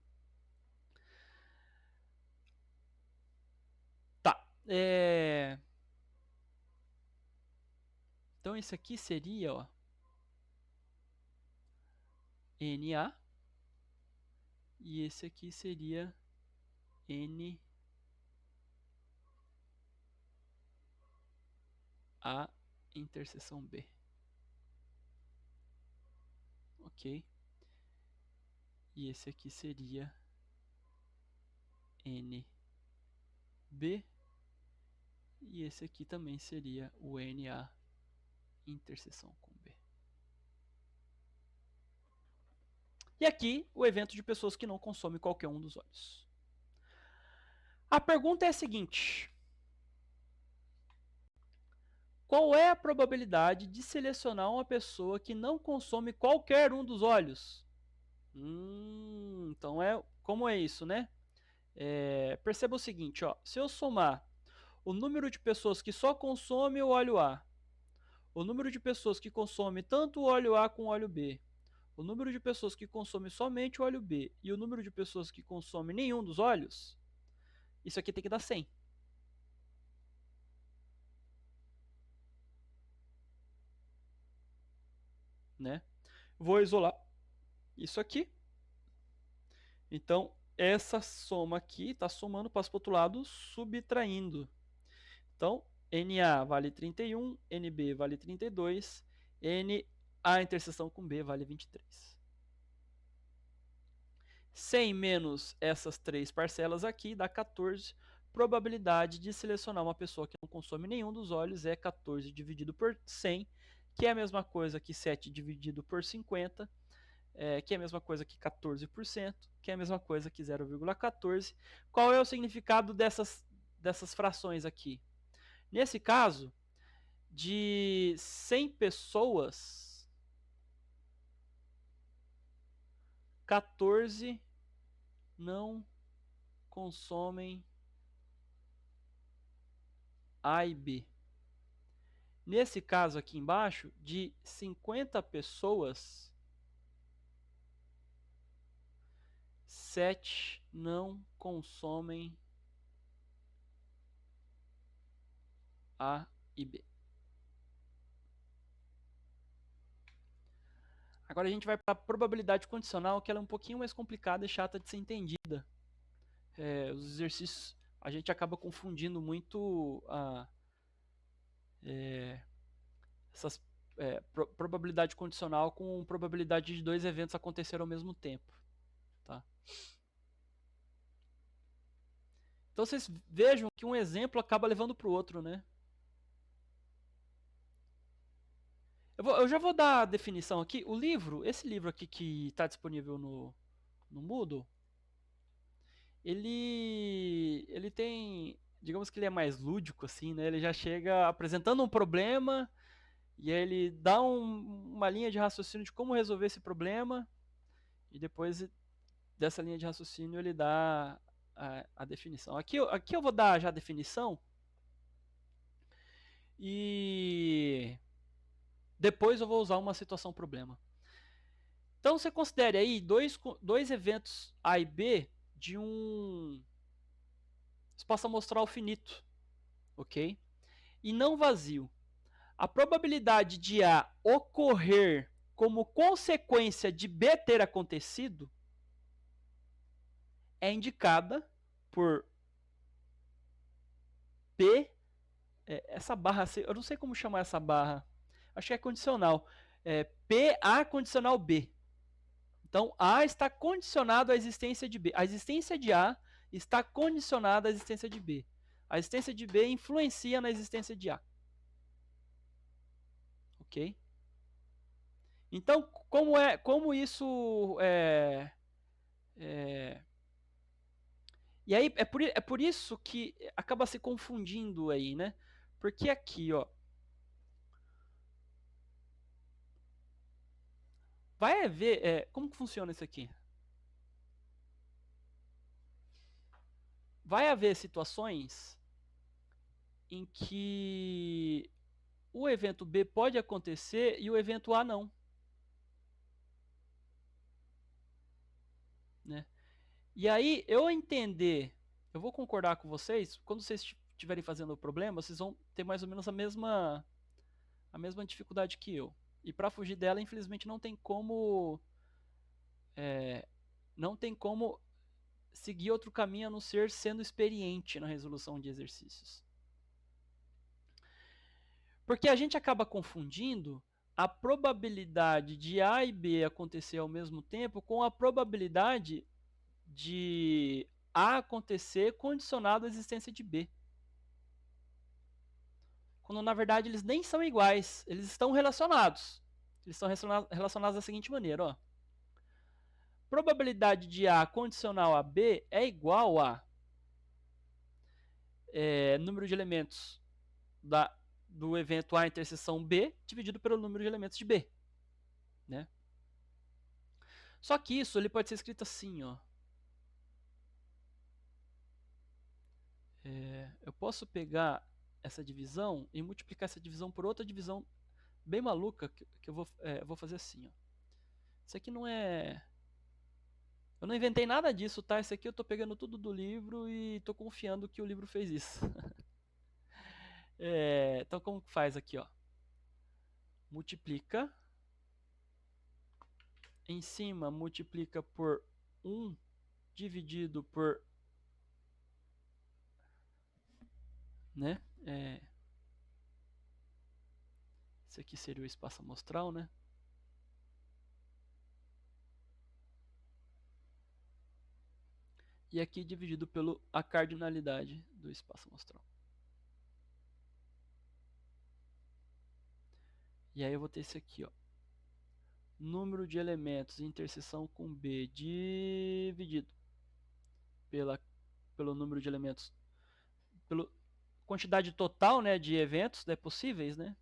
Tá. Então esse aqui seria, ó, Na e esse aqui seria Na interseção B. Ok? E esse aqui seria NB. E esse aqui também seria o Na interseção com B. E aqui o evento de pessoas que não consomem qualquer um dos óleos. A pergunta é a seguinte: qual é a probabilidade de selecionar uma pessoa que não consome qualquer um dos óleos? Então como é isso, né? Perceba o seguinte, ó, se eu somar o número de pessoas que só consomem o óleo A, o número de pessoas que consomem tanto o óleo A com o óleo B, o número de pessoas que consomem somente o óleo B e o número de pessoas que consomem nenhum dos óleos, isso aqui tem que dar 100. Né? Vou isolar isso aqui. Então, essa soma aqui está somando, passo para o outro lado, subtraindo. Então, NA vale 31, NB vale 32, A interseção com B vale 23. 100 menos essas três parcelas aqui dá 14. Probabilidade de selecionar uma pessoa que não consome nenhum dos óleos é 14 dividido por 100, que é a mesma coisa que 7 dividido por 50, que é a mesma coisa que 14%, que é a mesma coisa que 0,14. Qual é o significado dessas frações aqui? Nesse caso, de 100 pessoas, 14 não consomem A e B. Nesse caso aqui embaixo, de 50 pessoas, 7 não consomem A e B. Agora a gente vai para a probabilidade condicional, que ela é um pouquinho mais complicada e chata de ser entendida. Os exercícios, a gente acaba confundindo muito essas probabilidade condicional com probabilidade de dois eventos acontecerem ao mesmo tempo. Tá? Então vocês vejam que um exemplo acaba levando para o outro, né? Eu já vou dar a definição aqui. O livro, esse livro aqui que está disponível no Moodle, ele tem, digamos que ele é mais lúdico, assim, né? Ele já chega apresentando um problema e aí ele dá uma linha de raciocínio de como resolver esse problema e depois dessa linha de raciocínio ele dá a definição. Aqui eu vou dar já a definição e depois eu vou usar uma situação problema. Então você considere aí dois eventos A e B de um espaço amostral finito, ok? E não vazio. A probabilidade de A ocorrer como consequência de B ter acontecido é indicada por P. Essa barra, eu não sei como chamar essa barra. Acho que é condicional. PA condicional B. Então, A está condicionado à existência de B. A existência de A está condicionada à existência de B. A existência de B influencia na existência de A. Ok? Então, como isso e aí é por isso que acaba se confundindo aí, né? Porque aqui, ó, vai haver como que funciona isso aqui? Vai haver situações em que o evento B pode acontecer e o evento A não, né? E aí eu eu vou concordar com vocês, quando vocês estiverem fazendo o problema, vocês vão ter mais ou menos a mesma dificuldade que eu. E para fugir dela, infelizmente, não tem como seguir outro caminho a não ser sendo experiente na resolução de exercícios. Porque a gente acaba confundindo a probabilidade de A e B acontecer ao mesmo tempo com a probabilidade de A acontecer condicionado à existência de B. Quando na verdade eles nem são iguais, eles estão relacionados. Eles estão relacionados da seguinte maneira, ó. Probabilidade de A condicional a B é igual a número de elementos do evento A interseção B dividido pelo número de elementos de B. Né? Só que isso ele pode ser escrito assim, ó. Eu posso pegar essa divisão e multiplicar essa divisão por outra divisão bem maluca que eu vou fazer assim, ó. Isso aqui não é... Eu não inventei nada disso, tá? Isso aqui eu tô pegando tudo do livro e tô confiando que o livro fez isso. Então como que faz aqui, ó? Multiplica. Em cima multiplica por 1 dividido por, né? Esse aqui seria o espaço amostral, né? E aqui dividido pela cardinalidade do espaço amostral. E aí eu vou ter esse aqui, ó. Número de elementos em interseção com B dividido pelo número de elementos, pela quantidade total, né, de eventos, né, possíveis, né?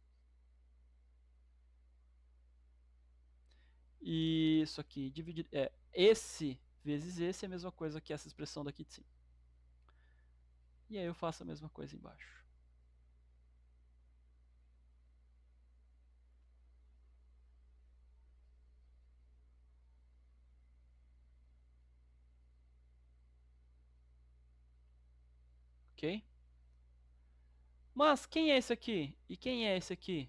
E isso aqui dividido, esse vezes esse é a mesma coisa que essa expressão daqui de cima. E aí eu faço a mesma coisa embaixo. Ok? Mas quem é esse aqui? E quem é esse aqui?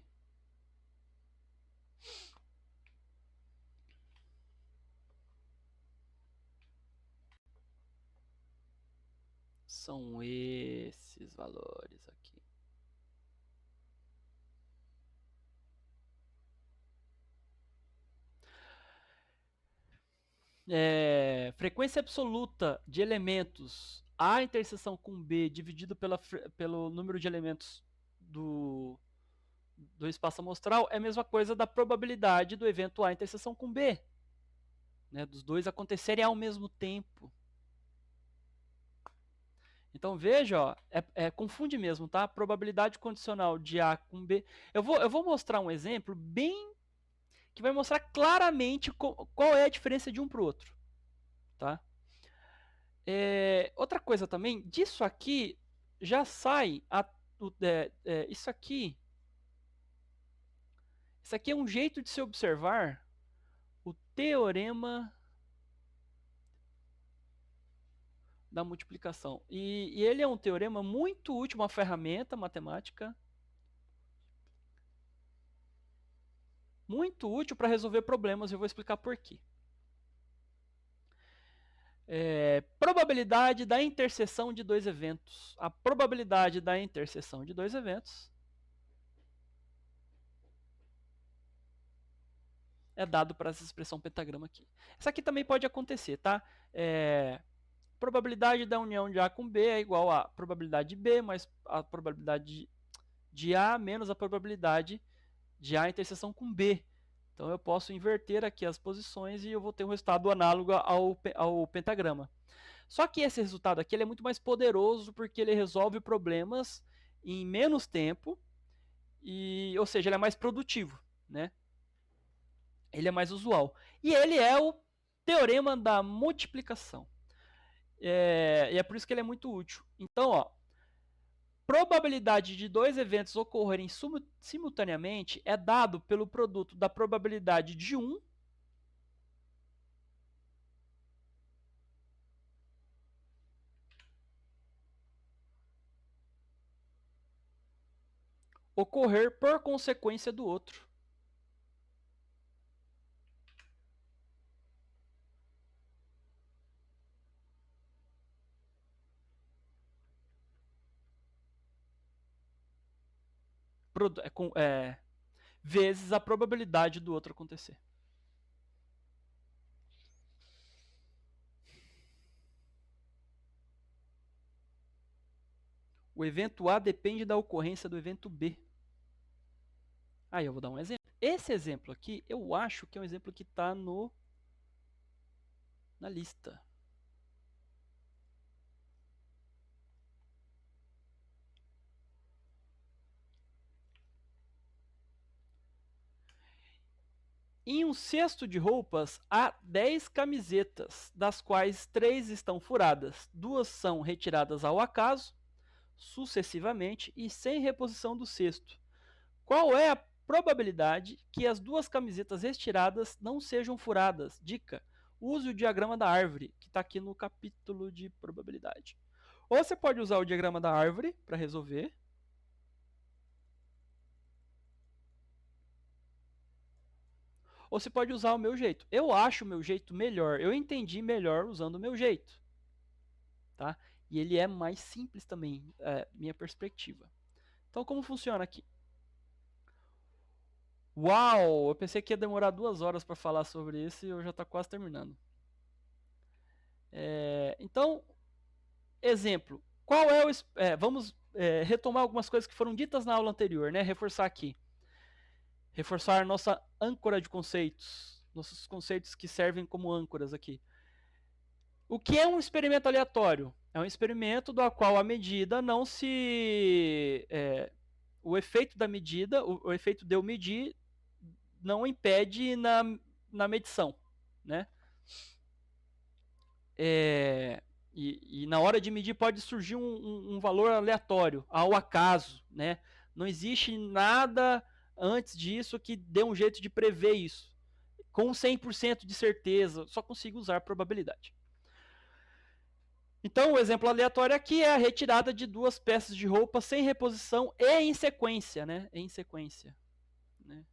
São esses valores aqui. Frequência absoluta de elementos A interseção com B dividido pelo número de elementos do espaço amostral é a mesma coisa da probabilidade do evento A interseção com B. Né, dos dois acontecerem ao mesmo tempo. Então veja, ó, confunde mesmo, tá? Probabilidade condicional de A com B. Eu vou mostrar um exemplo bem que vai mostrar claramente qual é a diferença de um para o outro, tá? Outra coisa também, disso aqui já sai isso aqui. Isso aqui é um jeito de se observar o teorema da multiplicação. E ele é um teorema muito útil, uma ferramenta matemática muito útil para resolver problemas. Eu vou explicar por quê. Probabilidade da interseção de dois eventos. A probabilidade da interseção de dois eventos é dado para essa expressão pentagrama aqui. Essa aqui também pode acontecer, tá? Probabilidade da união de A com B é igual a probabilidade de B mais a probabilidade de A menos a probabilidade de A interseção com B. Então eu posso inverter aqui as posições e eu vou ter um resultado análogo ao pentagrama. Só que esse resultado aqui ele é muito mais poderoso porque ele resolve problemas em menos tempo, ou seja, ele é mais produtivo, né? Ele é mais usual. E ele é o teorema da multiplicação. E é por isso que ele é muito útil. Então, ó, probabilidade de dois eventos ocorrerem simultaneamente é dado pelo produto da probabilidade de um ocorrer por consequência do outro. Vezes a probabilidade do outro acontecer. O evento A depende da ocorrência do evento B. Aí eu vou dar um exemplo. Esse exemplo aqui, eu acho que é um exemplo que está na lista. Em um cesto de roupas há 10 camisetas, das quais 3 estão furadas. 2 são retiradas ao acaso, sucessivamente e sem reposição do cesto. Qual é a probabilidade que as 2 camisetas retiradas não sejam furadas? Dica: use o diagrama da árvore, que está aqui no capítulo de probabilidade. Ou você pode usar o diagrama da árvore para resolver. ou você pode usar o meu jeito. Eu acho o meu jeito melhor, eu entendi melhor usando o meu jeito. Tá? E ele é mais simples também, minha perspectiva. Então, como funciona aqui? Uau! Eu pensei que ia demorar 2 horas para falar sobre isso e eu já está quase terminando. Então, exemplo. Qual é o. Vamos retomar algumas coisas que foram ditas na aula anterior, né? Reforçar aqui. Reforçar nossa âncora de conceitos. Nossos conceitos que servem como âncoras aqui. O que é um experimento aleatório? É um experimento do qual a medida não se. O efeito da medida, o efeito de eu medir, não impede na medição, né? E na hora de medir pode surgir um valor aleatório, ao acaso, né? Não existe nada antes disso que dê um jeito de prever isso. Com 100% de certeza, só consigo usar probabilidade. Então, o exemplo aleatório aqui é a retirada de 2 peças de roupa sem reposição e em sequência, né? Em sequência, né?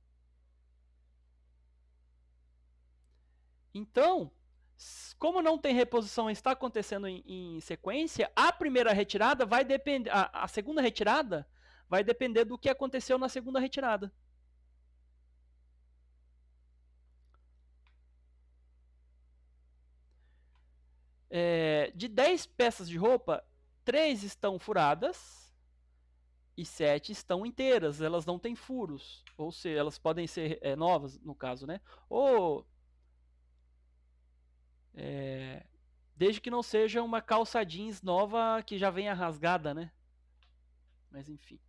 Então, como não tem reposição e está acontecendo em sequência, a primeira retirada vai depender, a segunda retirada vai depender do que aconteceu na segunda retirada. De 10 peças de roupa, 3 estão furadas e 7 estão inteiras, elas não têm furos, ou seja, elas podem ser novas, no caso, né? Ou desde que não seja uma calça jeans nova que já venha rasgada, né? Mas enfim.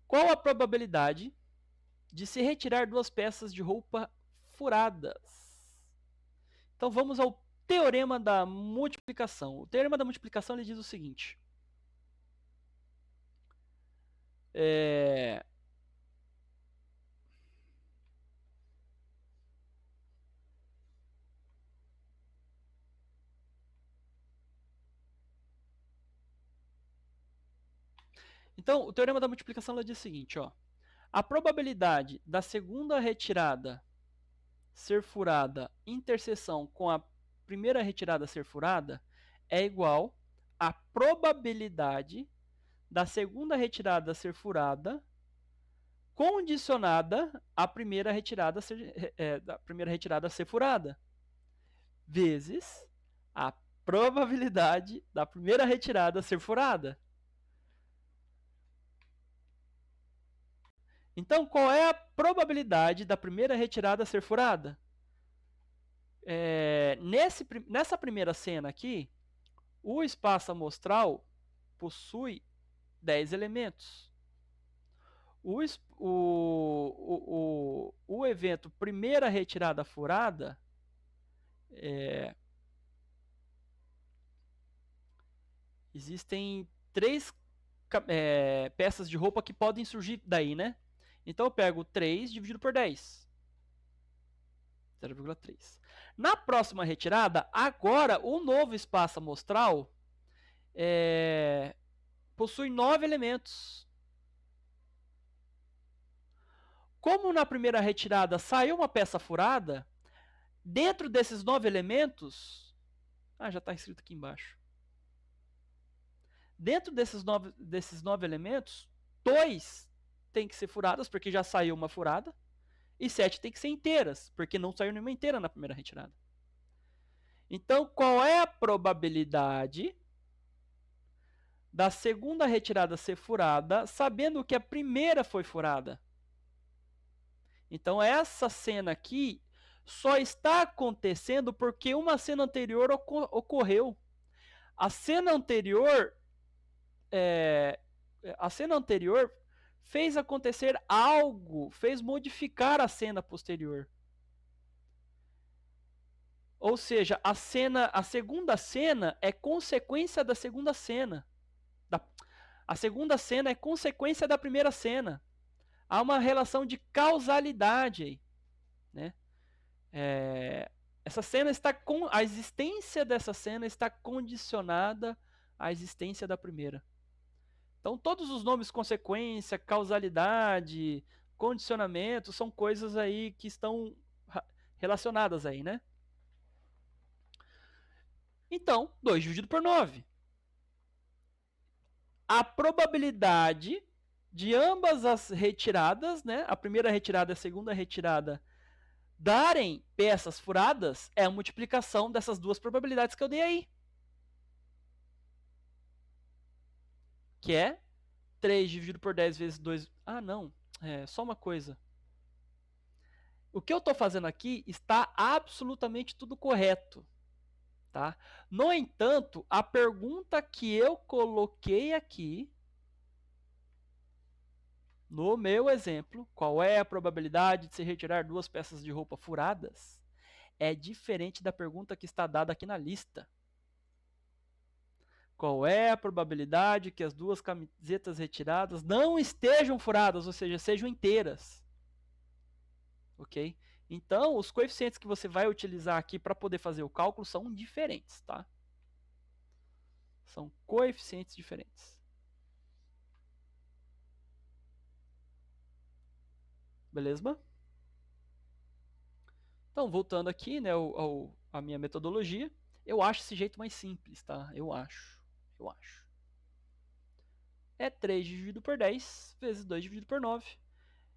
Qual a probabilidade de se retirar 2 peças de roupa furadas? Então vamos ao teorema da multiplicação. O teorema da multiplicação ele diz o seguinte. Então, o teorema da multiplicação ele diz o seguinte, ó. A probabilidade da segunda retirada ser furada em interseção com a primeira retirada ser furada é igual à probabilidade da segunda retirada ser furada condicionada à primeira retirada ser furada vezes a probabilidade da primeira retirada ser furada. Então, qual é a probabilidade da primeira retirada ser furada? Nessa primeira cena aqui, o espaço amostral possui 10 elementos. O evento primeira retirada furada existem 3 peças de roupa que podem surgir daí, né? Então eu pego 3 dividido por 10. 0,3. Na próxima retirada, agora o novo espaço amostral possui 9 elementos. Como na primeira retirada saiu uma peça furada, dentro desses 9 elementos... já está escrito aqui embaixo. Dentro desses 9 elementos, 2 tem que ser furadas, porque já saiu uma furada, e 7 tem que ser inteiras, porque não saiu nenhuma inteira na primeira retirada. Então, qual é a probabilidade da segunda retirada ser furada, sabendo que a primeira foi furada? Então, essa cena aqui só está acontecendo porque uma cena anterior ocorreu. A cena anterior fez acontecer algo, fez modificar a cena posterior. Ou seja, a segunda cena é consequência da segunda cena. A segunda cena é consequência da primeira cena. Há uma relação de causalidade aí, né? Essa cena a existência dessa cena está condicionada à existência da primeira. Então, todos os nomes consequência, causalidade, condicionamento, são coisas aí que estão relacionadas aí, né? Então, 2 dividido por 9. A probabilidade de ambas as retiradas, né, a primeira retirada e a segunda retirada, darem peças furadas é a multiplicação dessas duas probabilidades que eu dei aí. Que é 3 dividido por 10 vezes 2. Ah, não. É só uma coisa. O que eu estou fazendo aqui está absolutamente tudo correto. Tá? No entanto, a pergunta que eu coloquei aqui, no meu exemplo, qual é a probabilidade de se retirar duas peças de roupa furadas, é diferente da pergunta que está dada aqui na lista. Qual é a probabilidade que as duas camisetas retiradas não estejam furadas, ou seja, sejam inteiras? Ok? Então, os coeficientes que você vai utilizar aqui para poder fazer o cálculo são diferentes, tá? São coeficientes diferentes. Beleza? Então, voltando aqui, né, a minha metodologia, eu acho esse jeito mais simples, tá? Eu acho. É 3 dividido por 10 vezes 2 dividido por 9.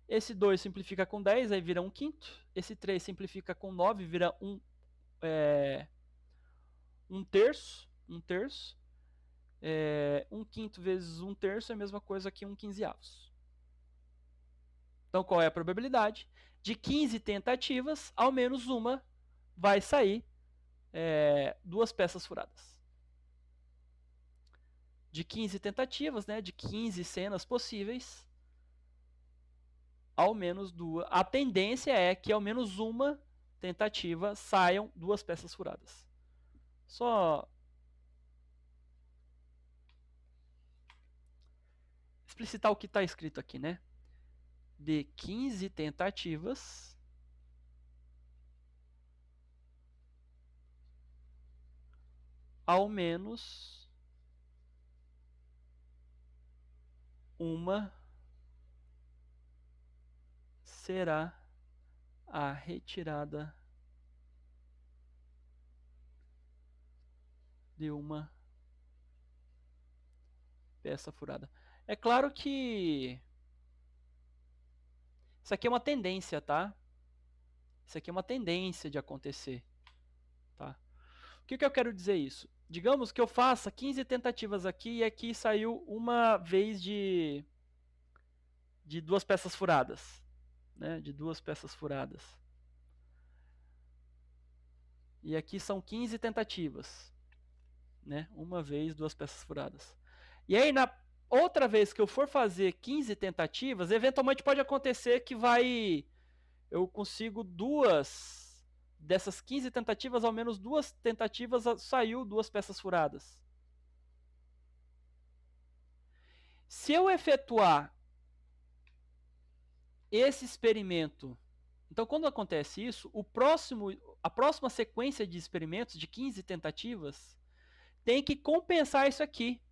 Esse 2 simplifica com 10, aí vira 1/5. Esse 3 simplifica com 9, vira 1/3. 1/3. 1/5 vezes 1/3 é a mesma coisa que 1/15. Então, qual é a probabilidade? De 15 tentativas, ao menos uma vai sair duas peças furadas. De 15 tentativas, né, de 15 cenas possíveis, ao menos duas. A tendência é que ao menos uma tentativa saiam duas peças furadas. Só explicitar o que está escrito aqui, né? De 15 tentativas, ao menos uma será a retirada de uma peça furada. É claro que isso aqui é uma tendência, tá? Isso aqui é uma tendência de acontecer, tá? O que eu quero dizer isso? Digamos que eu faça 15 tentativas aqui e aqui saiu uma vez de duas peças furadas, né? De duas peças furadas. E aqui são 15 tentativas, né? Uma vez, duas peças furadas. E aí, na outra vez que eu for fazer 15 tentativas, eventualmente pode acontecer que eu consigo duas dessas 15 tentativas, ao menos duas tentativas saiu duas peças furadas. Se eu efetuar esse experimento, então quando acontece isso, a próxima sequência de experimentos de 15 tentativas tem que compensar isso aqui.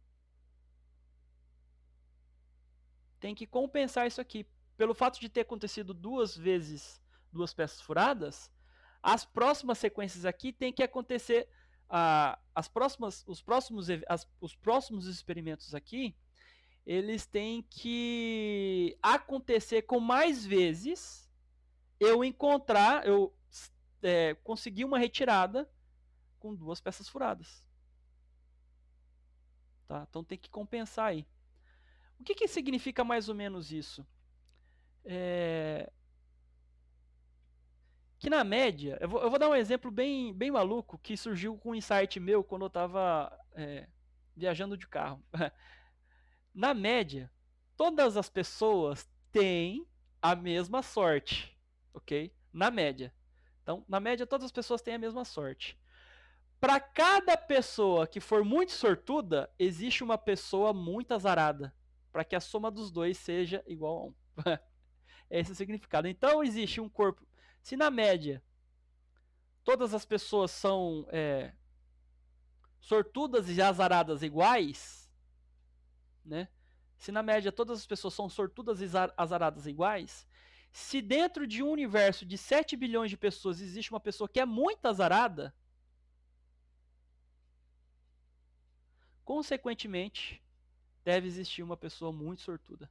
Tem que compensar isso aqui. Pelo fato de ter acontecido duas vezes duas peças furadas, as próximas sequências aqui tem que acontecer os próximos experimentos aqui, eles têm que acontecer com mais vezes eu conseguir uma retirada com duas peças furadas. Tá? Então tem que compensar aí. O que significa mais ou menos isso? Que na média, eu vou dar um exemplo bem maluco que surgiu com um insight meu quando eu estava viajando de carro. Na média, todas as pessoas têm a mesma sorte, ok? Na média. Então, na média, todas as pessoas têm a mesma sorte. Para cada pessoa que for muito sortuda, existe uma pessoa muito azarada, para que a soma dos dois seja igual a 1. Esse é o significado. Então, existe um corpo. Se na média todas as pessoas são sortudas e azaradas iguais, né? Se na média todas as pessoas são sortudas e azaradas iguais, Se dentro de um universo de 7 bilhões de pessoas existe uma pessoa que é muito azarada, consequentemente, deve existir uma pessoa muito sortuda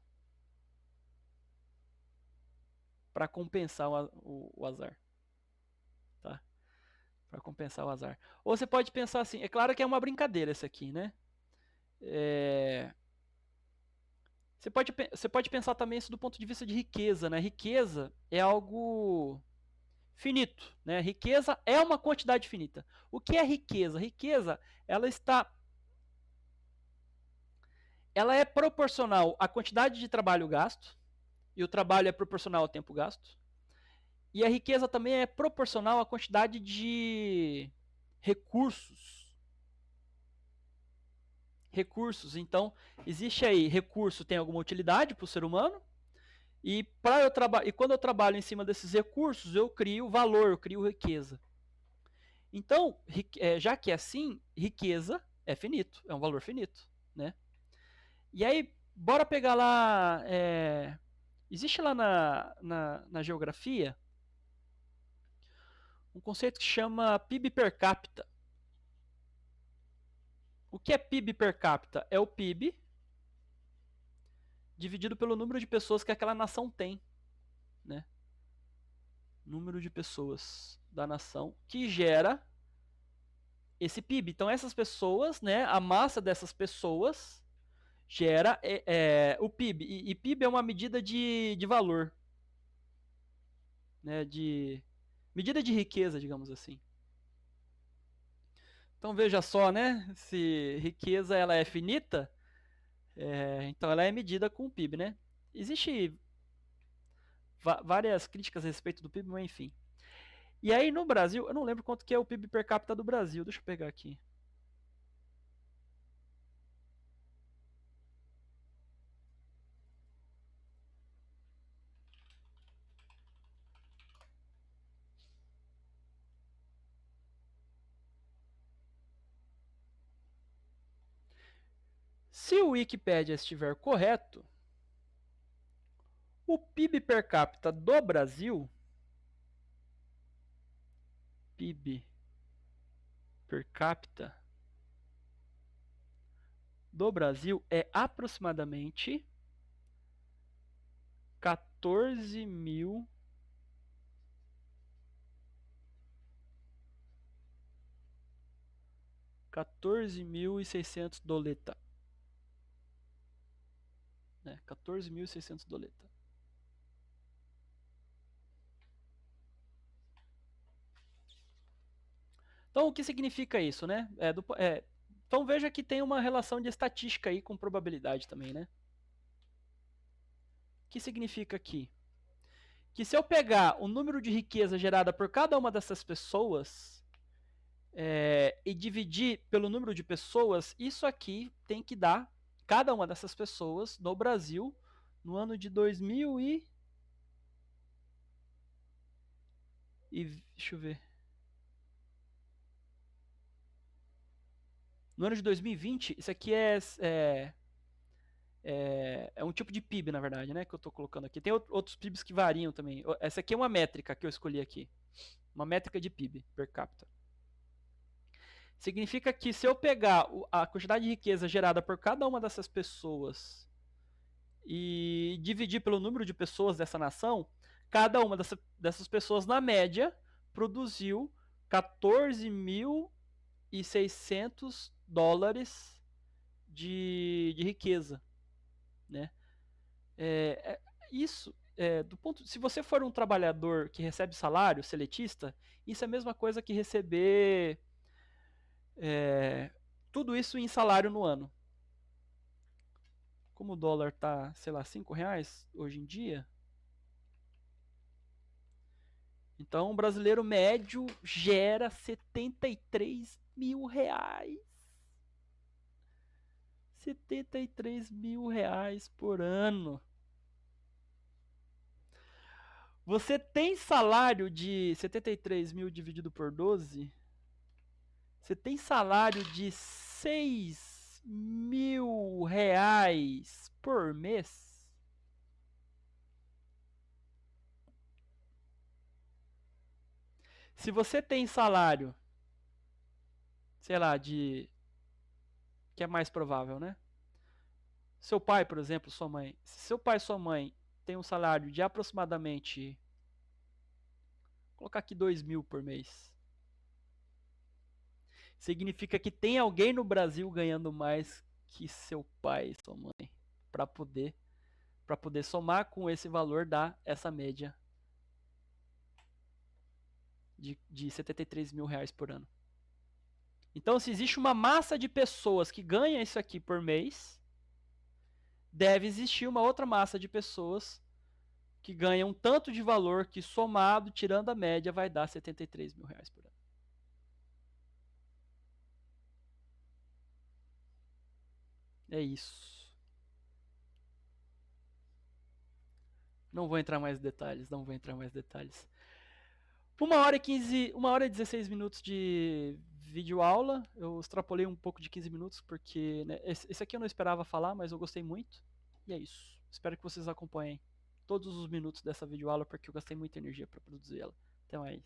para compensar o azar. Tá? Para compensar o azar. Ou você pode pensar assim, é claro que é uma brincadeira esse aqui, né? Você pode pensar também isso do ponto de vista de riqueza, né? Riqueza é algo finito, né? Riqueza é uma quantidade finita. O que é riqueza? Riqueza, ela é proporcional à quantidade de trabalho gasto, e o trabalho é proporcional ao tempo gasto. E a riqueza também é proporcional à quantidade de recursos. Recursos, então, existe aí recurso tem alguma utilidade para o ser humano, e quando eu trabalho em cima desses recursos, eu crio valor, eu crio riqueza. Então, já que é assim, riqueza é finito, é um valor finito, né? E aí, bora pegar lá, existe lá na geografia um conceito que chama PIB per capita. O que é PIB per capita? É o PIB dividido pelo número de pessoas que aquela nação tem, né? Número de pessoas da nação que gera esse PIB. Então essas pessoas, né, a massa dessas pessoas gera o PIB. E PIB é uma medida de valor, né, de medida de riqueza, digamos assim. Então veja só, né, se riqueza ela é finita, então ela é medida com o PIB, né? Existe várias críticas a respeito do PIB, mas enfim. E aí no Brasil, eu não lembro quanto que é o PIB per capita do Brasil. Deixa eu pegar aqui. Se o Wikipedia estiver correto, o PIB per capita do Brasil, PIB per capita do Brasil é aproximadamente 14 mil 14.600 doleta, né? 14.600 doleta. Então, o que significa isso, né? Então, veja que tem uma relação de estatística aí com probabilidade também, né? O que significa aqui? Que se eu pegar o número de riqueza gerada por cada uma dessas pessoas e dividir pelo número de pessoas, isso aqui tem que dar cada uma dessas pessoas no Brasil no ano de 2000 deixa eu ver. No ano de 2020, isso aqui é um tipo de PIB, na verdade, né, que eu estou colocando aqui. Tem outros PIBs que variam também. Essa aqui é uma métrica que eu escolhi aqui. Uma métrica de PIB per capita. Significa que se eu pegar a quantidade de riqueza gerada por cada uma dessas pessoas e dividir pelo número de pessoas dessa nação, cada uma dessas pessoas, na média, produziu 14.600 dólares de riqueza, né? Isso, se você for um trabalhador que recebe salário, seletista, isso é a mesma coisa que receber tudo isso em salário no ano. Como o dólar tá, sei lá, R$ 5 hoje em dia, então o brasileiro médio gera R$ 73.000. R$ 73.000 por ano. Você tem salário de 73 mil dividido por 12? Você tem salário de R$ 6.000 por mês? Se você tem salário, sei lá, de... que é mais provável, né? Seu pai, por exemplo, sua mãe. Se seu pai e sua mãe têm um salário de aproximadamente... Vou colocar aqui 2.000 por mês. Significa que tem alguém no Brasil ganhando mais que seu pai e sua mãe. Para poder somar com esse valor, dar essa média de 73 mil reais por ano. Então, se existe uma massa de pessoas que ganha isso aqui por mês, deve existir uma outra massa de pessoas que ganham tanto de valor que somado, tirando a média, vai dar 73 mil reais por ano. É isso. Não vou entrar mais em detalhes, não vou entrar mais em detalhes. 1 hora e 16 minutos de vídeo aula. Eu extrapolei um pouco de 15 minutos, porque né, esse aqui eu não esperava falar, mas eu gostei muito. E é isso. Espero que vocês acompanhem todos os minutos dessa videoaula, porque eu gastei muita energia para produzir ela. Até mais.